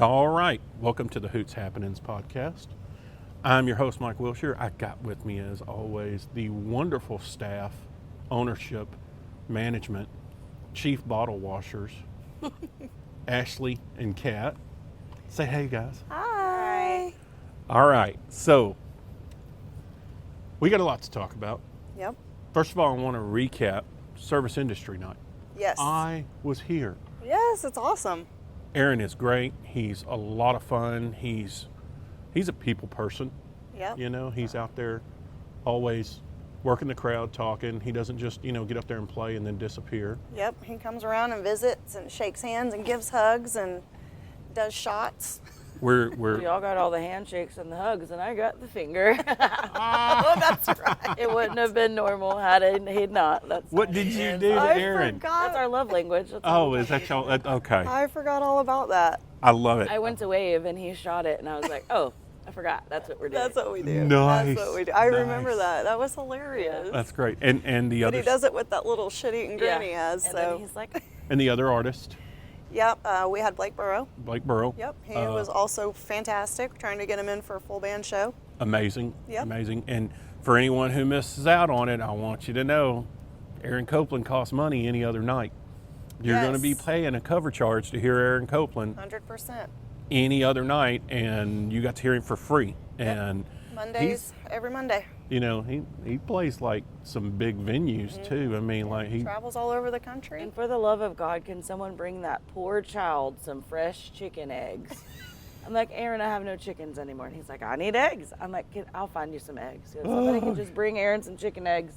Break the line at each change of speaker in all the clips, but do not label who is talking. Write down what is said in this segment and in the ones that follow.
All right, welcome to the Hoots Happenings podcast. I'm your host, Mike Wilshire. I got with me, as always, the wonderful staff, ownership, management, chief bottle washers, Ashley and Kat. Say hey, guys.
Hi.
All right, so we got a lot to talk about.
Yep.
First of all, I want to recap Service Industry Night.
Yes.
I was here.
Yes, it's awesome.
Aaron is great. He's a lot of fun. He's a people person.
Yep.
You know, he's out there always working the crowd, talking. He doesn't just, get up there and play and then disappear.
Yep. He comes around and visits and shakes hands and gives hugs and does shots.
We're
We all got all the handshakes and the hugs, and I got the finger.
Oh, that's right.
It wouldn't have been normal had he'd not.
What did you do to
I
Aaron?
That's our love language. That's
Oh, is that y'all? Okay.
I forgot all about that.
I love it.
I went to wave, and he shot it, and I was like, oh, I forgot. That's what we're doing.
That's what we do.
Nice.
That's what we do. I remember
Nice.
that. That was hilarious.
That's great. And the
But
other
he does it with that little shit-eating grin he has.
And
So,
then he's like,
and the other artist,
yep. We had Blake Burrow.
Blake Burrow.
Yep. He was also fantastic. Trying to get him in for a full band show.
Amazing.
Yep.
Amazing. And for anyone who misses out on it, I want you to know, Aaron Copeland costs money any other night. You're going to be
Yes.
paying a cover charge to hear Aaron Copeland
100%.
any other night, and you got to hear him for free.
Yep.
And
Mondays, every Monday.
he plays like some big venues too. I mean, like he
Travels all over the country.
and for the love of God, can someone bring that poor child some fresh chicken eggs? I'm like, Aaron, I have no chickens anymore. And he's like, I need eggs. I'm like, I'll find you some eggs. He goes, somebody can just bring Aaron some chicken eggs.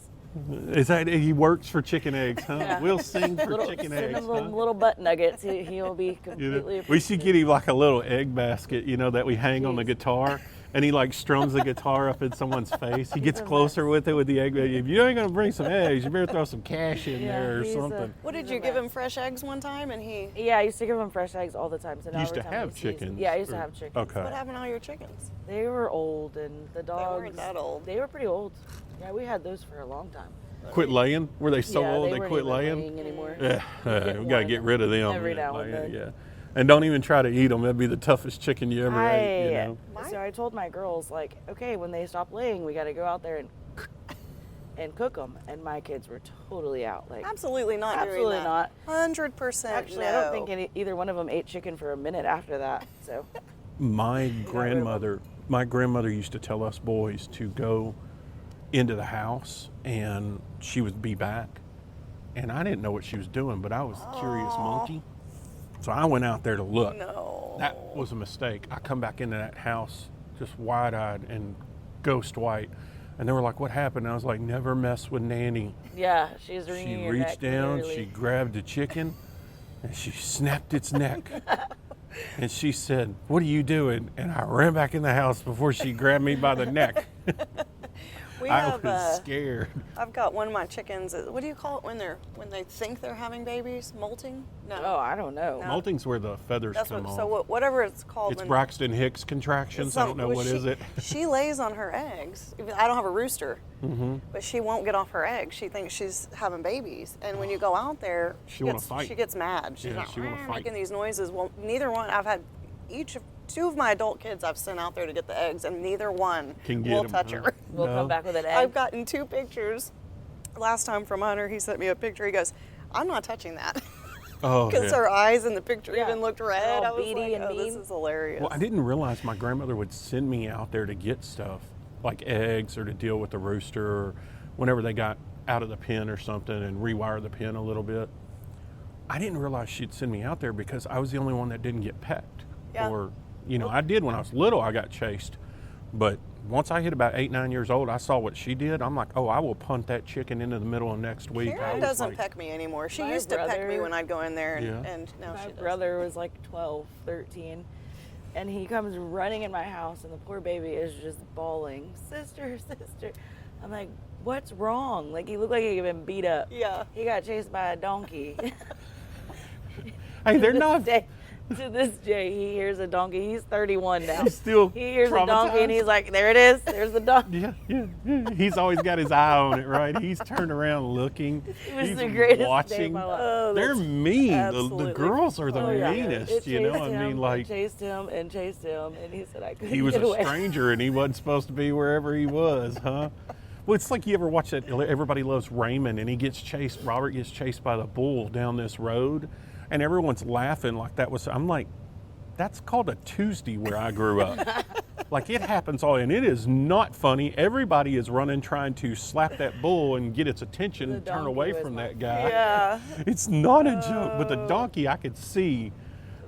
is that he works for chicken eggs, huh?
Yeah.
We'll sing for chicken
send
eggs.
him little,
Huh?
little butt nuggets. He'll be
You
completely
know, we should get him like a little egg basket, that we hang on the guitar, and he like strums the guitar up in someo's face. He gets closer with it with the egg. If you ain't gonna bring some eggs, you better throw some cash in there or
he's a-
something.
What did
He's a
you give him
mess.
fresh eggs one time and he
Yeah, I used to give him fresh eggs all the time. So now
You used
every
to
time
have
he sees-
chickens?
Yeah, I used to
or-
have chickens.
Okay.
what happened to all your chickens?
They were old, and the dogs.
weren't that old.
They were pretty old. Yeah, we had those for a long time.
Quit laying? Were they so
yeah,
old
they
they
weren't
quit
even
laying?
anymore.
Yeah,
get
we gotta
one
get rid of them.
every now and then.
Yeah, and don't even try to eat them. That'd be the toughest chicken you ever ate.
So I told my girls, like, okay, when they stop laying, we got to go out there and cook them. And my kids were totally out. Like,
Absolutely not
Absolutely
doing that.
not.
100%
actually,
no.
I don't think either one of them ate chicken for a minute after that. So
My
rid of 'em.
grandmother used to tell us boys to go into the house, and she would be back. And I didn't know what she was doing, but I was a curious monkey. So I went out there to look.
No.
That was a mistake. I come back into that house just wide-eyed and ghost white. And they were like, what happened? And I was like, never mess with Nanny.
yeah, she's wringing
She
your
reached
neck,
down,
literally.
she grabbed the chicken, and she snapped its neck. And she said, what are you doing? And I ran back in the house before she grabbed me by the neck.
We
I
have,
was scared.
I've got one of my chickens. What do you call it when they think they're having babies? Molting? No.
Oh, I don't know.
No.
Molting's where the feathers
That's
come
what.
off.
So whatever it's called.
It's
when,
Braxton Hicks contractions. I don't know what is it.
She lays on her eggs. I don't have a rooster,
Mm-hmm.
but she won't get off her eggs. She thinks she's having babies, and when you go out there,
She wanna fight.
She gets mad. She's
Yeah,
like,
she wanna
"Rah,"
fight.
making these noises. Well, neither one. I've had two of my adult kids I've sent out there to get the eggs, and neither one
Can get
will
'em,
touch
huh?
her.
We'll
No.
come back with an egg.
I've gotten 2 pictures. Last time from Hunter, he sent me a picture. He goes, "I'm not touching that,"
Oh,
because
yeah.
her eyes in the picture
Yeah.
even looked
They're
red.
all
I was
beady
like,
and
"Oh, this
mean."
is hilarious."
Well, I didn't realize my grandmother would send me out there to get stuff, like eggs or to deal with the rooster, or whenever they got out of the pen or something and rewire the pen a little bit. I didn't realize she'd send me out there because I was the only one that didn't get pecked.
Yeah.
Or, I did when I was little, I got chased. But once I hit about 8, 9 years old, I saw what she did. I'm like, oh, I will punt that chicken into the middle of next week. I
Karen
was
doesn't
like,
peck me anymore. She
My
used to peck me
brother-
when I'd go in there, and,
Yeah.
and now
My
she does.
brother was like 12, 13, and he comes running in my house, and the poor baby is just bawling, sister, sister. I'm like, what's wrong? Like, he looked like he had been beat up.
Yeah.
He got chased by a donkey.
hey, they're
To
not.
this day- To this day, he hears a donkey. He's 31 now.
He's still
He hears a donkey and
traumatized?
he's like, there it is. There's the donkey.
Yeah. He's always got his eye on it, right? He's turned around looking.
It was
He's
the greatest day of
watching.
my life.
Oh,
They're
that's
mean. The
absolutely-
girls are the
Oh, yeah.
meanest,
It
you know?
chased
I
him,
mean, like,
it chased him, and he said I couldn't
he was
get
a
away.
stranger and he wasn't supposed to be wherever he was, huh? Well, it's like you ever watch that Everybody Loves Raymond, and Robert gets chased by the bull down this road, and everyone's laughing like that was, I'm like, that's called a Tuesday where I grew up. Like, it happens and it is not funny. Everybody is running trying to slap that bull and get its attention
The
and turn
donkey
away
was
from
my
that guy.
Yeah.
It's not a joke, but the donkey, I could see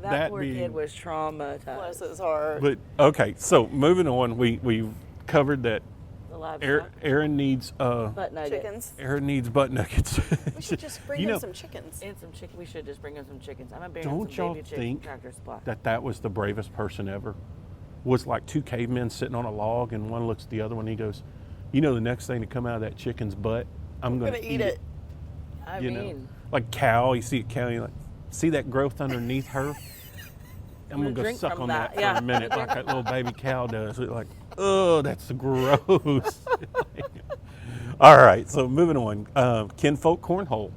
That poor
being.
kid was traumatized.
Bless his heart.
But okay, so moving on, we've covered that
The livestock.
Aaron needs
Butt nuggets.
Chickens.
Aaron needs butt nuggets.
We should just bring
You
him
know,
some chickens.
And some chicken. We should just bring him some chickens. I'm gonna bring
Don't
him some
y'all
baby chicken
think
Tractor Supply.
that was the bravest person ever? Was like two cavemen sitting on a log, and one looks at the other one. And he goes, "You know, the next thing to come out of that chicken's butt, I'm
I'm
gonna
gonna eat it.
I
You
mean,
know, like cow. You see a cow, you like see that growth underneath her. I'm gonna go
drink
suck
from
on
that,
that for
yeah.
a minute, like that little baby cow does. It's like, oh, that's gross. All right, so moving on. Kinfolk Cornhole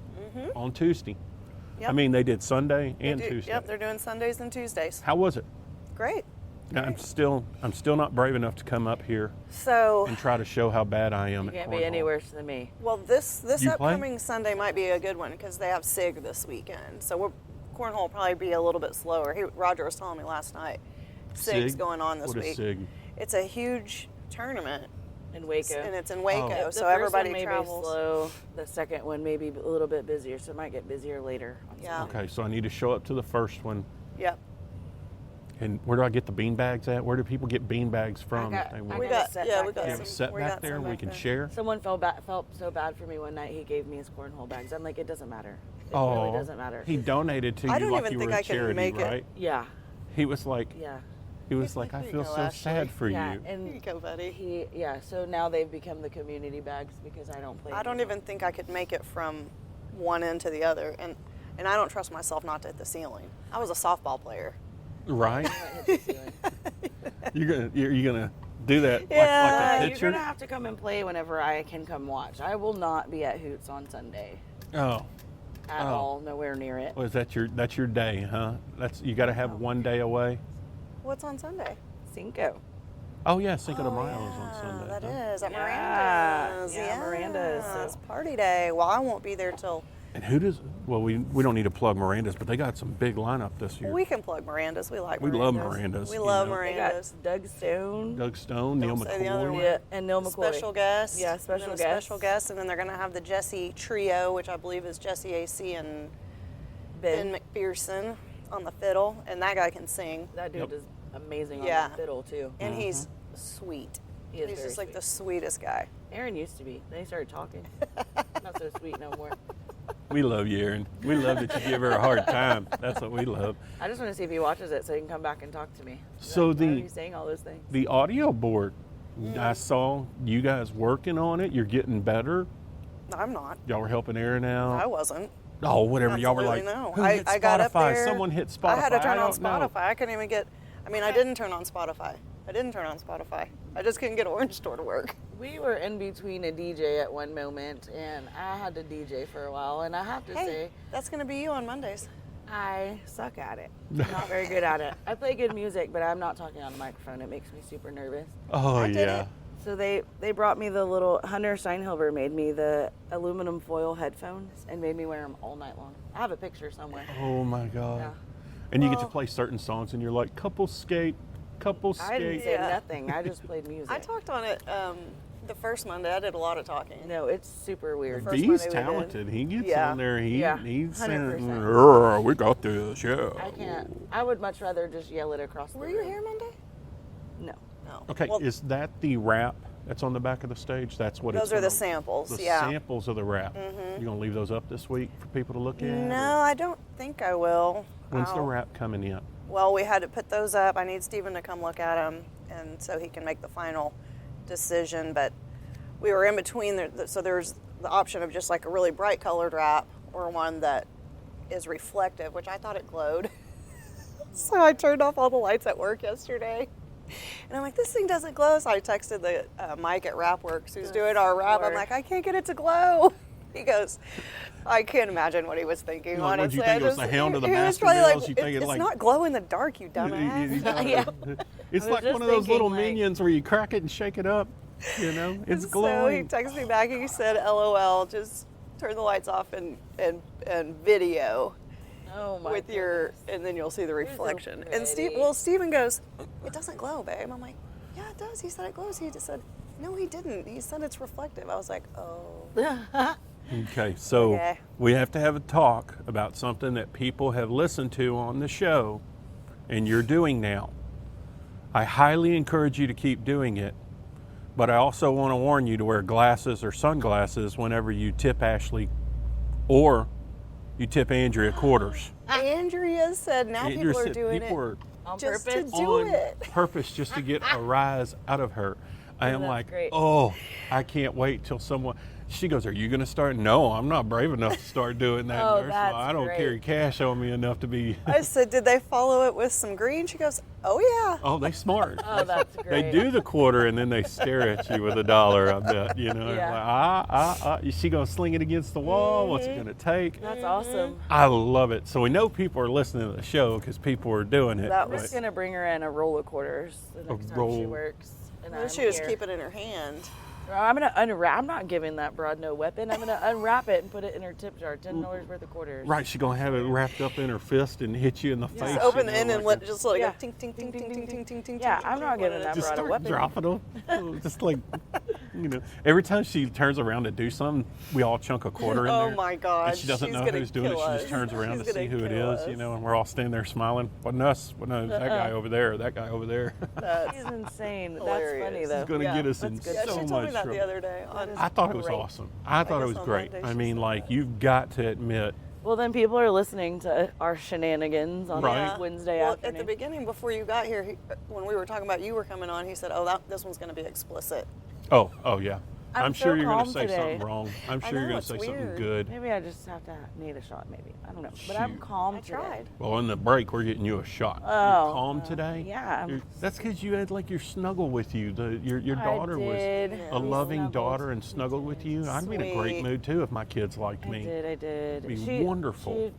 on Tuesday.
Yep.
I mean, they did Sunday and Tuesday.
Yep, they're doing Sundays and Tuesdays.
How was it?
Great.
Now, I'm still not brave enough to come up here
So,
and try to show how bad I am
you
at
can't
cornhole.
be any worse than me.
well, this
You play?
upcoming Sunday might be a good one because they have SIG this weekend. So cornhole will probably be a little bit slower. Roger was telling me last night. SIG's
SIG?
going on this
What is
week.
SIG?
It's a huge tournament,
In Waco.
and it's in Waco,
Oh.
The
so
first
everybody
one may
travels.
be slow. The second one may be a little bit busier, so it might get busier later. On
Yeah.
Sunday.
Okay, so I need to show up to the first one.
Yep.
And where do I get the bean bags at? Where do people get bean bags from?
got-
if they
I
want?
We
got a
got
set
yeah,
back
we got
there.
You have a
some.
set
we
back
got
there
some
we
back
can
there.
share.
Someone felt so bad for me one night. He gave me his cornhole bags. I'm like, it doesn't matter. It
Oh,
really doesn't matter.
he donated to
I
you
don't
like
even
you
think
were a
I can
charity,
make it.
right?
Yeah,
He was like,
yeah,
I
Here
feel
you
so
go, Ashley.
sad for
yeah.
you.
Here you
And
go, buddy.
so now they've become the community bags because I don't play.
I don't
anymore.
even think I could make it from one end to the other, and I don't trust myself not to hit the ceiling. I was a softball player.
Right?
I might hit the ceiling.
You're gonna do that
Yeah,
like a
You're
pitcher?
gonna have to come and play whenever I can come watch. I will not be at Hoots on Sunday
Oh,
at
Oh.
all. Nowhere near it.
well, that's your day, huh? You got to have one day away.
What's on Sunday?
Cinco.
Oh yeah, Cinco de Mayo is on Sunday.
That
huh?
is at
Yeah.
Miranda's.
Yeah, Miranda's, so-
It's party day. Well, I won't be there till.
And who does? Well, we don't need to plug Miranda's, but they got some big lineup this year.
We can plug Miranda's. We like.
We
Miranda's.
love Miranda's.
We
you
love
know.
They got
Miranda's.
Doug Stone.
Doug Stone, Neil
Don't say the other
McCoy.
one.
Yeah, and Neil McCoy.
Special guest.
Yeah,
and
special
then a
guest.
Special guest, and then they're gonna have the Jesse Trio, which I believe is Jesse AC and Ben McPherson on the fiddle, and that guy can sing,
That dude
Yep.
is amazing
Yeah.
on the fiddle too.
and he's sweet.
He is
He's
very
just like
sweet.
the sweetest guy.
Aaron used to be. Then he started talking. Not so sweet no more.
We love you, Aaron. We love that you give her a hard time. That's what we love.
I just want to see if he watches it so he can come back and talk to me.
So
Why are
the-
you saying all those things?
The audio board, I saw you guys working on it. You're getting better.
I'm not.
Y'all were helping Aaron out.
I wasn't.
Oh, whatever. Y'all were like,
Absolutely no.
who hit
I got up
Spotify?
there.
Someone hit Spotify.
I had to turn on
don't know.
Spotify. I couldn't even get. I mean, I didn't turn on Spotify. I just couldn't get Orange Store to work.
We were in between a DJ at one moment, and I had to DJ for a while, and I have to
Hey,
say,
that's gonna be you on Mondays.
I suck at it. Not very good at it. I play good music, but I'm not talking on a microphone. It makes me super nervous.
Oh,
I did
yeah.
it.
So they brought me the little, Hunter Steinhilber made me the aluminum foil headphones and made me wear them all night long. I have a picture somewhere.
Oh, my God.
Yeah.
And you get to
Well-
play certain songs, and you're like, couple skate, couple
I didn't
skate.
say
Yeah.
nothing. I just played music.
I talked on it the first Monday. I did a lot of talking.
No, it's super weird.
first
He's
Monday we did.
talented. He gets
Yeah.
on there.
Yeah,
He's
100%.
saying, we got this, yeah.
I can't. I would much rather just yell it across the
Were
room.
you here Monday?
No.
No.
Okay,
Well,
is that the rap that's on the back of the stage? That's what it's
those are the
gonna-
samples.
The
Yeah.
samples of the rap. You gonna leave those up this week for people to look at?
No,
or-
I don't think I will.
When's the
I'll-
rap coming in?
Well, we had to put those up. I need Steven to come look at them, and so he can make the final decision. But we were in between, so there's the option of just like a really bright colored wrap or one that is reflective, which I thought it glowed. So I turned off all the lights at work yesterday. And I'm like, this thing doesn't glow. So I texted the Mike at Rapworks who's doing our wrap. I'm like, I can't get it to glow. He goes, I can't imagine what he was thinking,
Like,
honestly.
what, you think it was the Hound of the
he was
Baskervilles?
probably like,
You think
it's
like,
not glow in the dark, you dumbass.
Yeah.
It's
I was
like
just
one of those little
thinking, like-
minions where you crack it and shake it up. You know, it's
So he
glowing.
texted me back and he said, LOL, just turn the lights off and video
Oh my
with your,
goodness.
and then you'll see the
so
reflection. And
pretty.
Steven goes, it doesn't glow, babe. I'm like, yeah, it does. He said it glows. He just said, no, he didn't. He said it's reflective. I was like, oh.
Okay, so
Okay.
we have to have a talk about something that people have listened to on the show and you're doing now. I highly encourage you to keep doing it, but I also want to warn you to wear glasses or sunglasses whenever you tip Ashley or you tip Andrea quarters.
Andrea said now
Andrea
people are
said
doing
people
it
are
On
just
purpose?
to do
on
it.
purpose just to get a rise out of her. I am
that's
like,
great.
oh, I can't wait till someone. She goes, are you going to start? No, I'm not brave enough to start doing that.
Oh,
Nurse.
that's
I don't
great.
carry cash on me enough to be.
I said, did they follow it with some green? She goes, oh, yeah.
Oh, they smart.
Oh, that's
They
great.
do the quarter and then they stare at you with $1. I bet you know.
Yeah.
Like, Is she going to sling it against the wall? What's it going to take?
That's awesome.
I love it. So we know people are listening to the show because people are doing it.
That
I'm
was-
just gonna bring her in a roll of quarters the next time she
roll.
works. And
Well,
I'm
she was
here.
keeping it in her hand.
I'm gonna unwrap. I'm not giving that broad no weapon. I'm gonna unwrap it and put it in her tip jar. $10 worth of quarters.
Right, she's gonna have it wrapped up in her fist and hit you in the face.
Just open
you
the end
know,
and
like
let just like
Yeah.
a ting ting ting ting ting ting ting ting.
Yeah,
ting,
I'm not
ting,
giving that
just
broad a
start
weapon.
dropping them. Just like, you know, every time she turns around to do something, we all chunk a quarter in
Oh
there.
my God,
And she doesn't
she's
know
gonna
who's doing it.
kill
She just
us.
turns around
She's
to see
gonna
who it
kill
is, you
us.
know, and we're all standing there smiling. Wasn't us. Well, no, that guy over there, that guy over there.
She's insane.
Hilarious.
That's funny though.
It's gonna
Yeah,
get us
that's
in
good.
Yeah,
so
she
much
told me that
trouble.
the other day.
I thought it was
Great.
awesome. I thought it
guess
was
on
great.
Monday
I
she
mean,
said
like,
that.
you've got to admit,
Well, then people are listening to our shenanigans on
Right.
Wednesday
Well,
afternoon.
at the beginning, before you got here, when we were talking about you were coming on, he said, "Oh, this one's going to be explicit."
oh yeah.
I'm
sure
so
you're gonna
calm
say
today.
something wrong. I'm
I
sure you're
know,
gonna
it's
say something
weird.
good.
Maybe I just have to need a shot. Maybe I don't know. But I'm
Shoot.
calm
I
today.
tried.
Well, in the break, we're getting you a shot. You're
Oh,
calm today?
yeah.
That's because you had like your snuggle with you. Your
I
daughter was
did.
a
We
loving
snuggled.
daughter and snuggled with you. I'd be in a great
Sweet.
mood too if my kids liked
I
me.
did.
It'd be wonderful.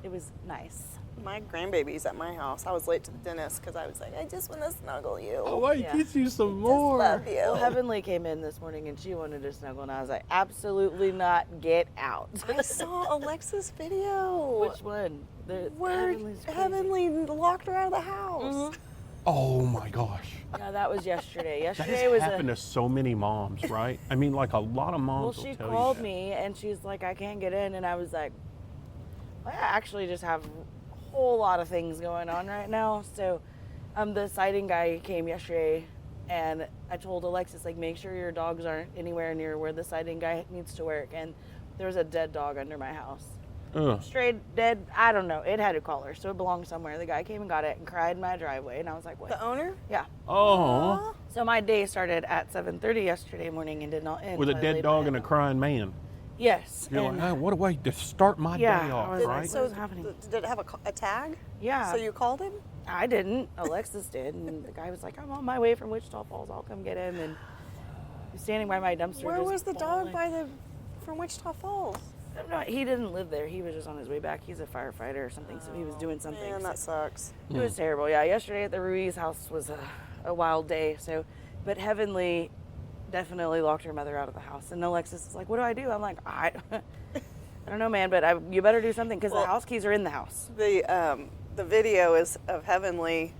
It was nice.
My grandbaby's at my house. I was late to the dentist because I was like, "I just want to snuggle you."
Oh, I
Yeah.
get you some
Just
more.
love you.
Well, Heavenly came in this morning and she wanted to snuggle, and I was like, absolutely not. Get out.
I saw Alexa's video.
Which one? The
Where
Heavenly's crazy.
Heavenly locked her out of the house.
Mhm.
Oh my gosh.
Yeah, that was yesterday.
That
Yesterday
has
was
happened to so many moms, right? I mean, like a lot of
Well,
moms
she
will tell
called
you that.
me and she's like, I can't get in. And I was like, I actually just have a whole lot of things going on right now. So the sighting guy came yesterday and I told Alexis, like, make sure your dogs aren't anywhere near where the sighting guy needs to work. And there was a dead dog under my house.
Ugh.
Straight dead. I don't know. It had a collar, so it belonged somewhere. The guy came and got it and cried in my driveway. And I was like, what?
The owner?
Yeah.
Oh,
So my day started at 7:30 yesterday morning and did not end.
with a
till I
dead
laid
dog
my
and a
head down.
crying man.
Yes.
You're
and
like, oh, what a way to start my
Yeah,
day
I
off,
was like,
right?
so- What is happening?
Did it have a tag?
yeah.
So you called him?
I didn't. Alexis did, and the guy was like, "I'm on my way from Wichita Falls. I'll come get him." And he was standing by my dumpster.
Where
just
was the dog
bawling.
from Wichita Falls?
No, he didn't live there. He was just on his way back. He's a firefighter or something, so he was doing something.
Man,
so
that sucks.
it was terrible. Yeah, yesterday at the Ruiz house was a wild day. So, but Heavenly definitely locked her mother out of the house, and Alexis is like, "What do I do?" I'm like, I don't know, man, but you better do something because
Well-
the house keys are in the house.
The video is of Heavenly,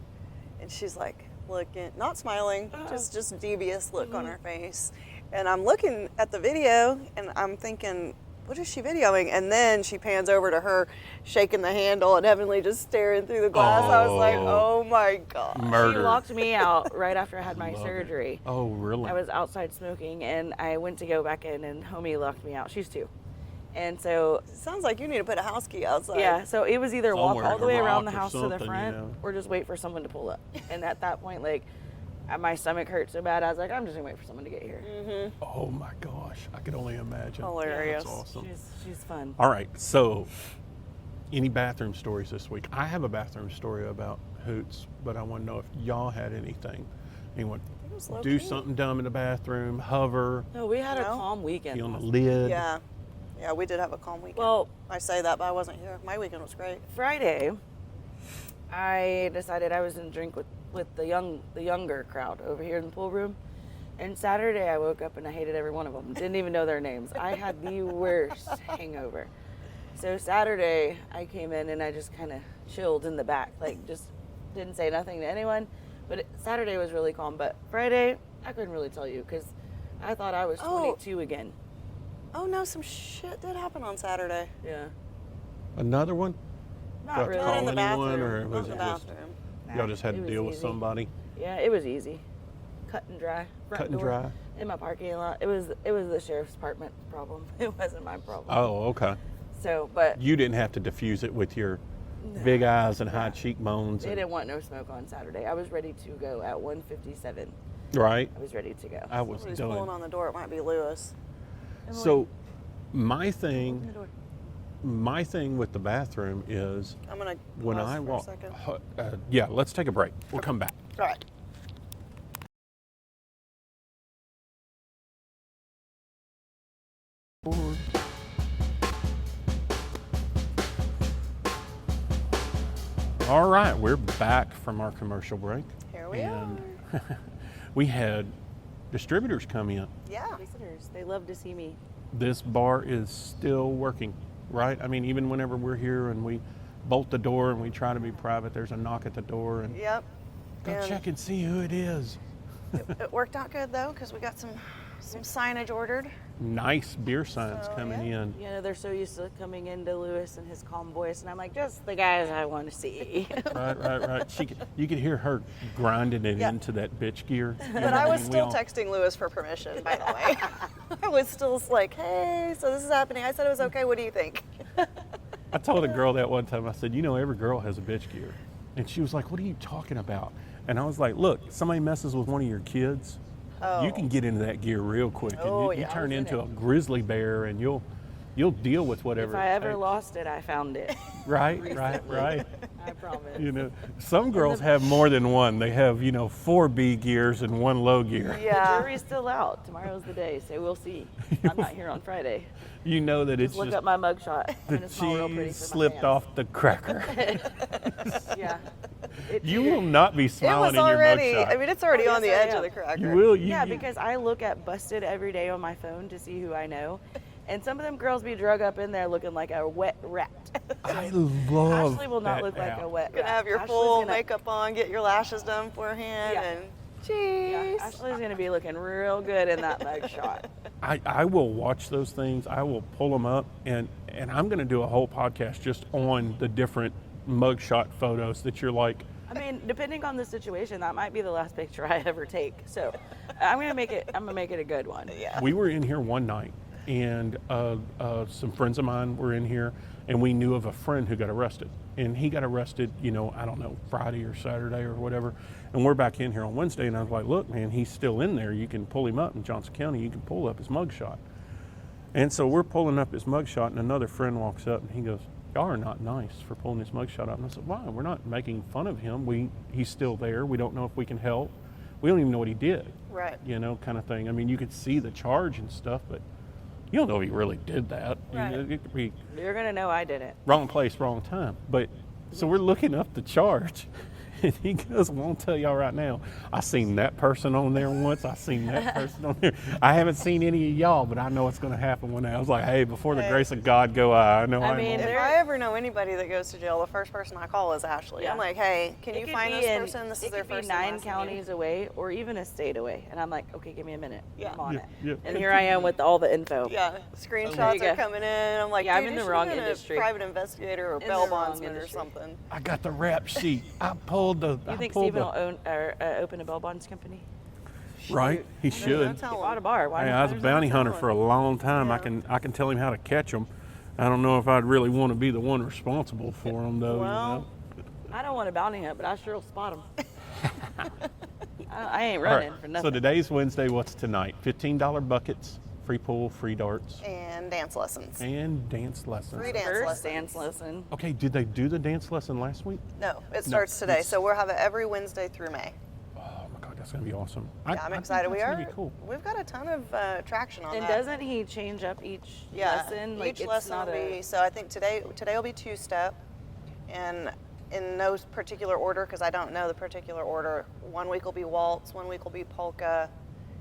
and she's like looking, not smiling, just devious look on her face. And I'm looking at the video, and I'm thinking, what is she videoing? And then she pans over to her, shaking the handle, and Heavenly just staring through the glass. I was like,
Oh.
oh my god.
Murder.
She locked me out right after I had my
Love it.
surgery.
Oh, really?
I was outside smoking, and I went to go back in, and homie locked me out. She's 2. And so,
Sounds like you need to put a house key outside.
yeah, so it was either walk
Somewhere,
all the
a
way around
rock
the
or
house to the
something,
front
you know.
or just wait for someone to pull up. And at that point, like, my stomach hurt so bad, I was like, I'm just going to wait for someone to get here.
Oh my gosh, I could only imagine.
Hilarious.
That's awesome.
She's fun.
All right, so Any bathroom stories this week? I have a bathroom story about Hoots, but I want to know if y'all had anything. Anyone do something dumb in the bathroom, hover,
No, we had a calm weekend.
be on the lid?
Yeah. Yeah, we did have a calm weekend.
Well,
I say that, but I wasn't here. My weekend was great.
Friday, I decided I was going to drink with the younger crowd over here in the pool room. And Saturday, I woke up and I hated every one of them. Didn't even know their names. I had the worst hangover. So Saturday, I came in and I just kind of chilled in the back, like just didn't say nothing to anyone. But Saturday was really calm. But Friday, I couldn't really tell you because I thought I was 22 again.
Oh no, some shit did happen on Saturday.
Yeah.
Another one?
Not really.
Not in the
anyone,
bathroom.
or
Not
was
in the
it just
bathroom.
y'all just had
It
to
was
deal with
easy.
somebody?
Yeah, it was easy. Cut and dry. Front
Cut and
door,
dry?
in my parking lot. It was the sheriff's department problem. It wasn't my problem.
Oh, okay.
So, but
You didn't have to diffuse it with your big eyes and high cheekbones.
they didn't want no smoke on Saturday. I was ready to go at 1:57.
Right?
I was ready to go.
I was
Somebody's
done.
pulling on the door. It might be Lewis.
So my
Open
thing
the door.
with the bathroom is
I'm gonna
when
pause
I
for
walk.
a second.
Yeah, let's take a break. We'll come back.
All right.
All right, we're back from our commercial break.
Here we
and
are.
we had distributors come in.
Yeah.
Visitors, they love to see me.
This bar is still working, right? I mean, even whenever we're here and we bolt the door and we try to be private, there's a knock at the door and
Yep.
go
And
check and see who it is.
it worked out good though, because we got some signage ordered.
Nice beer signs
So,
coming
yeah.
in.
You know, they're so used to coming into Lewis and his calm voice, and I'm like, just the guys I want to see.
Right. You could hear her grinding it
Yeah.
into that bitch gear. You know
But
what
I was
mean? We
still
all-
texting Lewis for permission, by the way. I was still like, hey, so this is happening. I said it was okay. What do you think?
I told a girl that one time, I said, you know, every girl has a bitch gear. And she was like, what are you talking about? And I was like, look, somebody messes with one of your kids, you can get into that gear real quick.
Oh,
and you
yeah.
turn
I was in
into
it.
a grizzly bear and you'll deal with whatever.
If I
it
ever
takes.
lost it, I found it.
Right.
I promise.
You know, some girls have more than one. They have, 4 B gears and 1 low gear.
The
Yeah.
jury's still out. Tomorrow's the day, so we'll see. I'm not here on Friday.
You know that it's
Just look
just
up my mugshot.
the
and it's not real pretty
cheese
for my
slipped
fans.
off the cracker.
Yeah.
You will not be
It
smiling
was
in your
already,
mugshot.
I mean, it's already
Oh,
on the
yes, I
edge of
am.
the cracker.
You will.
Yeah, because I look at Busted every day on my phone to see who I know. And some of them girls be drug up in there looking like a wet rat.
I love
Ashley will not
that
look like
app.
a wet
You're
rat.
gonna have your
Ashley's
full
gonna-
makeup on, get your lashes done beforehand,
Yeah.
and
Yeah,
jeez.
Ashley's gonna be looking real good in that mug shot.
I will watch those things. I will pull them up, and I'm going to do a whole podcast just on the different mugshot photos that you're like,
I mean, depending on the situation, that might be the last picture I ever take. So I'm gonna make it a good one.
Yeah.
we were in here one night, and some friends of mine were in here, and we knew of a friend who got arrested. And he got arrested, I don't know, Friday or Saturday or whatever. And we're back in here on Wednesday, and I was like, look, man, he's still in there. You can pull him up in Johnson County. You can pull up his mugshot. And so we're pulling up his mugshot, and another friend walks up, and he goes, y'all are not nice for pulling his mugshot up. And I said, why? We're not making fun of him. He's still there. We don't know if we can help. We don't even know what he did.
Right.
Kind of thing. I mean, you could see the charge and stuff, but you don't know if he really did that.
Right.
It could be
You're gonna know I did it.
wrong place, wrong time. But so we're looking up the charge, and he goes, well, I'll tell y'all right now, I seen that person on there once. I seen that person on there. I haven't seen any of y'all, but I know what's going to happen one day. I was like, hey, before the grace of God go I know
I
I'm
mean,
on
If
there.
I ever know anybody that goes to jail, the first person I call is Ashley.
Yeah.
I'm like, hey, can
It
you
could
find
be
this
in-
person? This is
it
their
could be
first and
9
last name.
counties away, or even a state away, and I'm like, okay, give me a minute.
Yeah.
I'm on
Yeah,
it.
yeah.
And here I am with all the info.
Yeah,
There
screenshots
you go.
are coming in. I'm like,
Yeah, I'm
dude,
in
you
the
should
wrong
have been
industry.
a private investigator or
In the
bail
wrong
bondsman or
industry.
something.
I got the rap sheet. I pulled the.
You think Steven will open a bail bonds company?
Right? He should.
Don't tell
He
him.
bought a bar. Why
Hey,
not?
I was a
There's
bounty
nothing
hunter
wrong
for a
with
long time.
Yeah.
I can tell him how to catch them. I don't know if I'd really want to be the one responsible for them, though.
Well,
it. I don't want a bounty hunt, but I sure will spot him. I ain't
All right,
running for
so
nothing.
today's Wednesday. What's tonight? $15 buckets free pool, free darts,
And dance lessons.
and dance lessons.
Free dance
First
lessons.
dance lesson.
Okay, did they do the dance lesson last week?
No, it starts today.
it's-
So we'll have it every Wednesday through May.
Oh my God, that's gonna be awesome.
Yeah, I'm excited.
That's gonna be cool.
We've got a ton of traction on
And
that.
doesn't he change up each lesson?
Each lesson will be, so I think today will be two-step, and in no particular order, because I don't know the particular order. 1 week will be waltz, 1 week will be polka,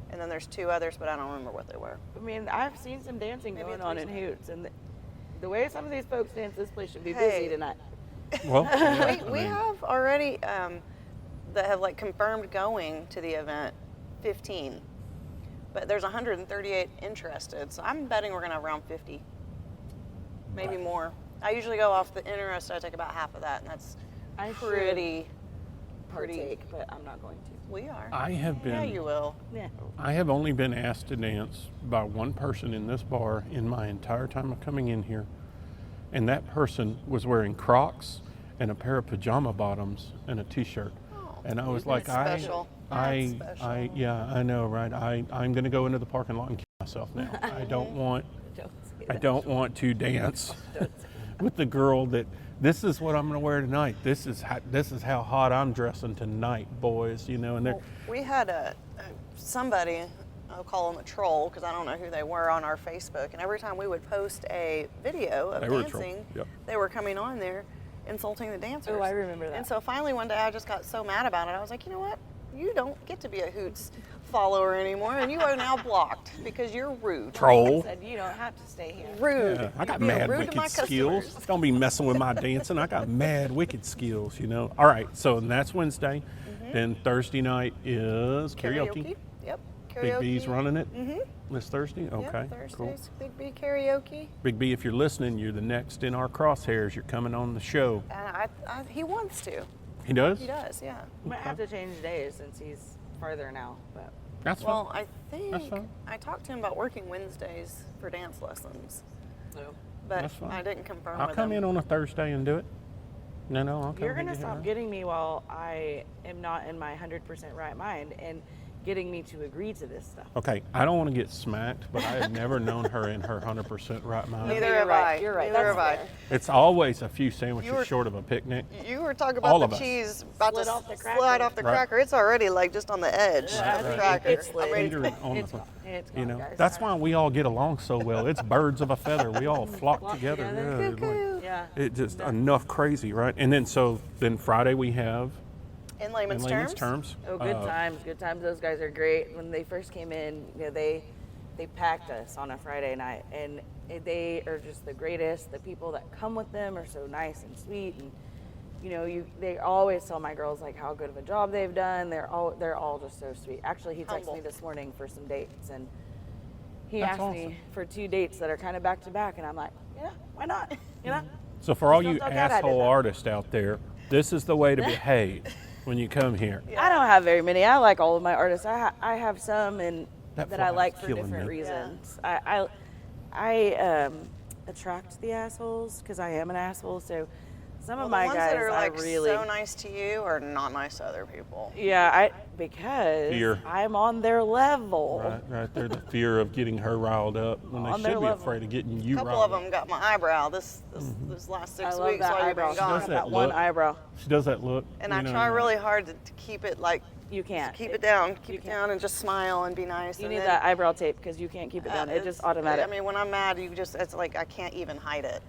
and then there's 2 others, but I don't remember what they were.
I mean, I've seen some dancing
Maybe
going
a
on in
three-step.
Hoots, and the way some of these folks dance, this place should be
Hey.
busy tonight.
Well, yeah,
We
I mean,
have already that have like confirmed going to the event, 15, but there's 138 interested, so I'm betting we're gonna have around 50, maybe more. I usually go off the interest. I take about half of that, and that's
I should
pretty.
partake, but I'm not going to.
We are.
I have
Yeah,
been.
you will.
Yeah.
I have only been asked to dance by one person in this bar in my entire time of coming in here, and that person was wearing Crocs and a pair of pajama bottoms and a T-shirt, and I was like,
That's special. That's special.
yeah, I know, right? I'm going to go into the parking lot and kill myself now. I don't want to dance with the girl that. This is what I'm going to wear tonight. This is how hot I'm dressing tonight, boys. You know, and they're.
We had somebody, I'll call them a troll because I don't know who they were, on our Facebook, and every time we would post a video of
They were a troll,
dancing,
yep.
they were coming on there insulting the dancers.
Oh, I remember that.
And so finally one day I just got so mad about it. I was like, you know what? You don't get to be a Hoots follower anymore, and you are now blocked because you're rude.
Troll.
Said you don't have to stay here.
Rude.
Yeah, I got
You're being
mad
rude to
wicked
my
skills.
customers.
Don't be messing with my dancing. I got mad wicked skills, you know. All right, so that's Wednesday. Then Thursday night is karaoke.
Yep. Karaoke.
Big B's running it
Mm-hmm.
this Thursday. Okay,
Yep,
cool.
Thursdays, Big B karaoke.
Big B, if you're listening, you're the next in our crosshairs. You're coming on the show.
And he wants to.
He does?
He does, yeah.
Might have to change days since he's farther now, but
That's
Well,
fine.
I
That's
think
fine.
I talked to him about working Wednesdays for dance lessons,
so
but
That's fine.
I didn't confirm
I'll
with
come
him.
in on a Thursday and do it. No, I'll come.
you're
hang
gonna
you
stop
out.
getting me while I am not in my 100% right mind and getting me to agree to this stuff.
Okay, I don't want to get smacked, but I have never known her in her 100% right mind.
Neither
you're
have
right.
I.
You're right.
Neither
That's
have I.
fair.
It's always a few sandwiches
You were-
short of a picnic.
You were talking
All
about
of
the
us.
cheese about
Slid
to
off the
slide
cracker.
off the
Right.
cracker. It's already like just on the edge
Yeah,
of the
right.
cracker.
It's
I'm ready
Peter
to-
on
It's
the-
gone. It's
You
gone,
know,
guys.
that's why we all get along so well. It's birds of a feather. We all flock
Flock
together.
together.
Yeah, like,
Yeah.
it just enough crazy, right? And then Friday we have
In layman's,
in layman's terms.
Oh, good times, good times. Those guys are great. When they first came in, you know, they packed us on a Friday night, and they are just the greatest. The people that come with them are so nice and sweet, and you know, they always tell my girls like how good of a job they've done. They're all just so sweet. Actually, he texted
Humble.
me this morning for some dates, and he
That's
asked
awesome.
me for 2 dates that are kind of back to back, and I'm like, yeah, why not? You know.
So for all
Just
you
don't tell Dad I did
asshole
that.
artists out there, this is the way to behave when you come here.
I don't have very many. I like all of my artists. I have some
That
that I
fly's
like for
killing
different
me.
reasons. I attract the assholes because I am an asshole. So some
Well,
of
the
my
ones
guys
that are like
I really
so nice to you are not nice to other people.
because
Fear.
I'm on their level.
Right there, the fear of getting her riled up when they
On
should
their
be
level.
afraid of getting
A
you
couple
riled
of them got my eyebrow this last 6
I love
weeks
that
while you've
eyebrow.
been gone.
does
That
that
one
look.
eyebrow.
She does that look.
And
you
I
know,
try really hard to keep it like
You can't
keep it down, keep
you
it
can't.
down, and just smile and be nice.
You
and
need
then,
that eyebrow tape because you can't keep it down. It just
it's-
automatic.
I mean, when I'm mad, it's like I can't even hide it.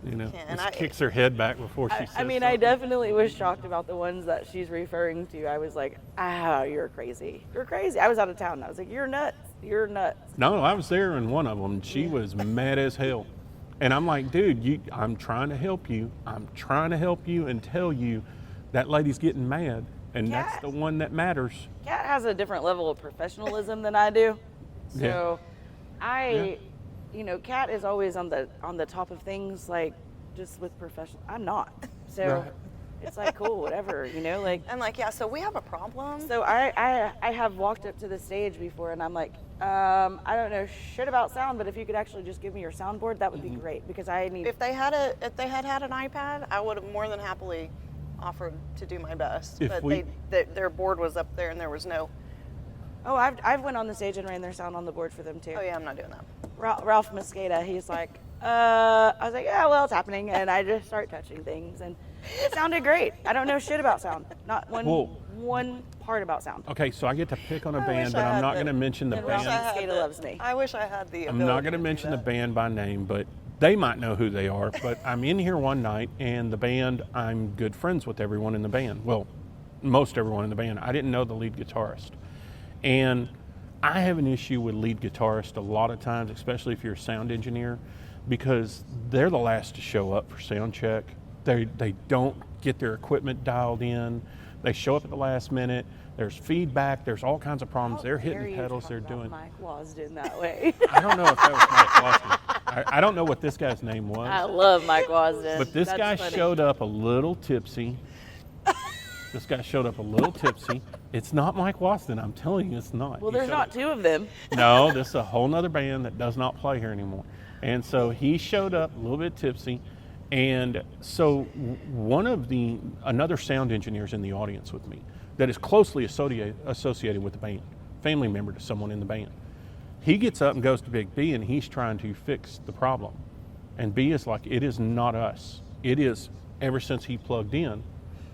You know,
and
just
I-
kicks her head back before she says
I mean,
something.
I definitely was shocked about the ones that she's referring to. I was like, you're crazy. You're crazy. I was out of town. I was like, you're nuts. You're nuts.
No, I was there in one of them. She was mad as hell. And I'm like, dude, I'm trying to help you. I'm trying to help you and tell you that lady's getting mad. And that's
Cat.
the one that matters.
Kat has a different level of professionalism than I do. So Kat is always on the top of things, like just with professional. I'm not. So
Right.
it's like, cool, whatever, like.
I'm like, yeah, so we have a problem.
So I have walked up to the stage before and I'm like, I don't know shit about sound, but if you could actually just give me your soundboard, that would be great because I need.
If they had an iPad, I would have more than happily offered to do my best.
If
but
we-
their board was up there and there was no
Oh, I've went on the stage and ran their sound on the board for them too.
Oh yeah, I'm not doing that.
Ralph Mosqueda, he's like, I was like, yeah, well, it's happening, and I just start touching things, and it sounded great. I don't know shit about sound, not one part about sound.
Okay, so I get to pick on a
I
band,
wish
but
I
I'm
had
not
the-
going to mention the
And Ralph
band.
Mosqueda loves me.
I wish I had the.
I'm not going to mention the band by name, but they might know who they are. But I'm in here one night, and the band, I'm good friends with everyone in the band. Well, most everyone in the band. I didn't know the lead guitarist. And I have an issue with lead guitarists a lot of times, especially if you're a sound engineer, because they're the last to show up for sound check. They don't get their equipment dialed in. They show up at the last minute. There's feedback. There's all kinds of problems. They're hitting pedals. They're doing.
Mike Wasden that way.
I don't know if that was Mike Wasden. I don't know what this guy's name was.
I love Mike Wasden.
But this
That's
guy
funny.
showed up a little tipsy. It's not Mike Wasden. I'm telling you, it's not.
Well,
He
there's
showed
not
up-
two of them.
No, this is a whole nother band that does not play here anymore. And so he showed up a little bit tipsy. And so another sound engineer's in the audience with me that is closely associated with the band, family member to someone in the band. He gets up and goes to Big B, and he's trying to fix the problem. And B is like, it is not us. It is, ever since he plugged in,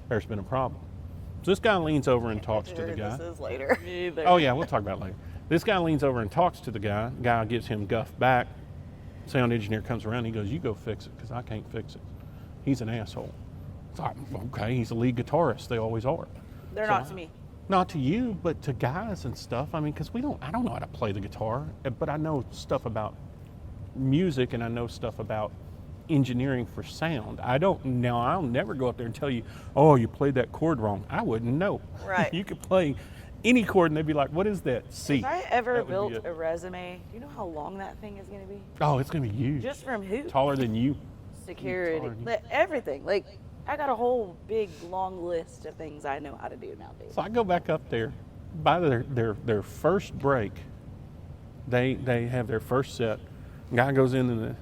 there's been a problem. So this guy leans over and talks to the guy.
This is later.
Either.
Oh yeah, we'll talk about it later. This guy leans over and talks to the guy. Guy gives him guff back. Sound engineer comes around. He goes, "You go fix it, because I can't fix it." He's an asshole. It's like, okay, he's a lead guitarist. They always are.
They're
So
not to me.
Not to you, but to guys and stuff. I mean, because I don't know how to play the guitar, but I know stuff about music and I know stuff about engineering for sound. I'll never go up there and tell you, oh, you played that chord wrong. I wouldn't know.
Right.
You could play any chord and they'd be like, what is that? C.
If I ever
That would
built
be it.
a resume, do you know how long that thing is going to be?
Oh, it's going to be huge.
Just from Hoots,
Taller than you.
security,
taller than you.
everything. Like, I got a whole big long list of things I know how to do nowadays.
So I go back up there. By their first break, they have their first set. Guy goes in and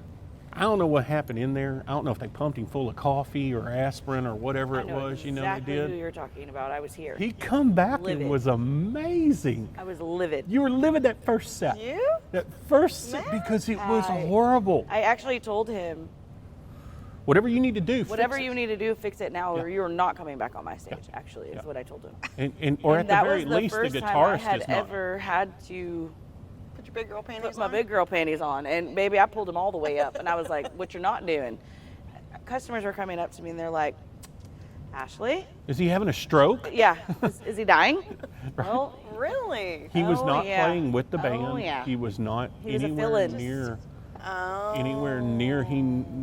I don't know what happened in there. I don't know if they pumped him full of coffee or aspirin or whatever
I
it
know
was.
exactly
They
who
did.
you're talking about. I was here.
He come back
Livid.
and was amazing.
I was livid.
You were living that first set.
You?
That first set, because it was horrible.
I actually told him,
Whatever you need to do,
whatever
fix it.
you need to do, fix it now, or
Yeah.
you're not coming back on my stage.
Yeah.
Actually, is
Yeah.
what I told him.
Or
And
at
that
the very
was the
least, the
first time I
guitarist
had
is not.
ever had to
Put your big girl panties
put my
on.
big girl panties on, and baby, I pulled them all the way up, and I was like, "What you're not doing?" Customers were coming up to me, and they're like, "Ashley,
Is he having a stroke?
yeah, is he dying?" Well,
Really?
He was
Oh,
not
yeah.
playing with the
Oh,
band.
yeah.
He was not
He was a
anywhere
fill-in.
near
Oh.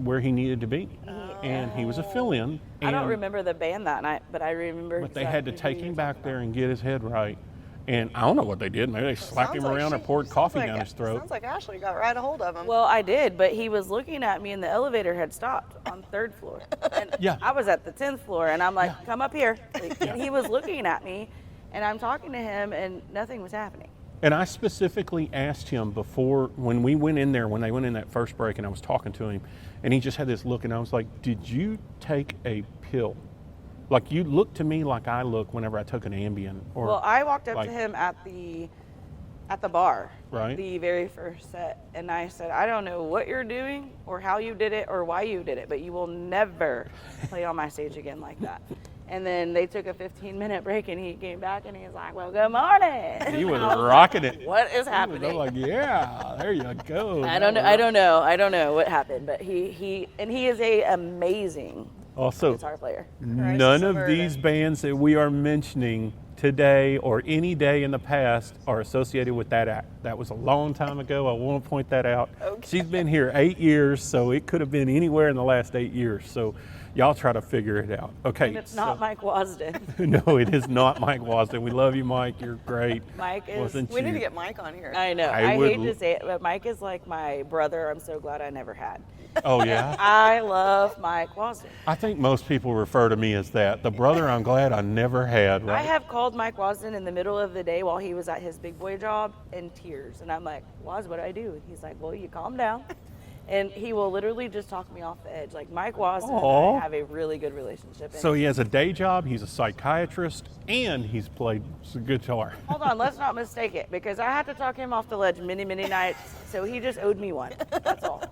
where he needed to be, and he was a fill-in.
I don't
and-
remember the band that night, but I remember.
But they had to
exactly
take
who
him
you're
back
talking
there and get his head right. And I don't know what they did. Maybe they slapped him around or poured coffee down his throat.
Sounds like Ashley got right a hold of him.
about. Well, I did, but he was looking at me, and the elevator had stopped on 3rd floor, and
Yeah.
I was at the 10th floor, and I'm like,
Yeah.
"Come up here," and he was looking at me, and I'm talking to him, and nothing was happening.
And I specifically asked him before, when we went in there, when they went in that first break, and I was talking to him, and he just had this look, and I was like, "Did you take a pill? Like, you look to me like I look whenever I took an Ambien." Or
Well, I walked up
like-
to him at the bar,
Right.
the very first set, and I said, "I don't know what you're doing or how you did it or why you did it, but you will never play on my stage again like that." And then they took a 15-minute break, and he came back, and he was like, "Well, good morning."
he was
And I
rocking it.
What is
He was
happening?
like, "Yeah, there you go."
I don't know what happened, but he is a amazing
Also,
guitar player.
none of
averted.
these bands that we are mentioning today or any day in the past are associated with that act. That was a long time ago. I want to point that out.
Okay.
She's been here 8 years, so it could have been anywhere in the last 8 years. So y'all try to figure it out. Okay.
And it's not Mike Wasden.
No, it is not Mike Wasden. We love you, Mike. You're great.
Mike is.
Wasn't
We need
you?
to get Mike on here.
I know.
I
I
would
hate to say it, but Mike is like my brother. I'm so glad I never had.
Oh, yeah?
I love Mike Wasden.
I think most people refer to me as that. The brother I'm glad I never had, right?
I have called Mike Wasden in the middle of the day while he was at his big boy job in tears. And I'm like, "Waz, what do I do?" And he's like, "Well, you calm down And he will literally just talk me off the edge. Like Mike Wasson and
Aw.
I have a really good relationship. And
So he has a day job, he's a psychiatrist, and he's played some guitar.
hold on, let's not mistake it, because I had to talk him off the ledge many, many nights. So he just owed me one. That's all.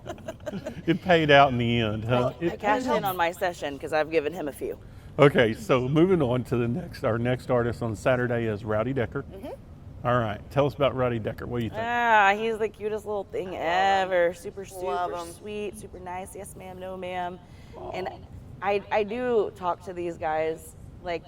It paid out in the end, huh?
I cashed in on my session because I've given him a few.
Okay, so moving on to our next artist on Saturday is Rowdy Decker. All right, tell us about Rowdy Decker. What do you think?
He's the cutest little thing ever. Super
Love him.
sweet, super nice. Yes, ma'am, no, ma'am. And I do talk to these guys like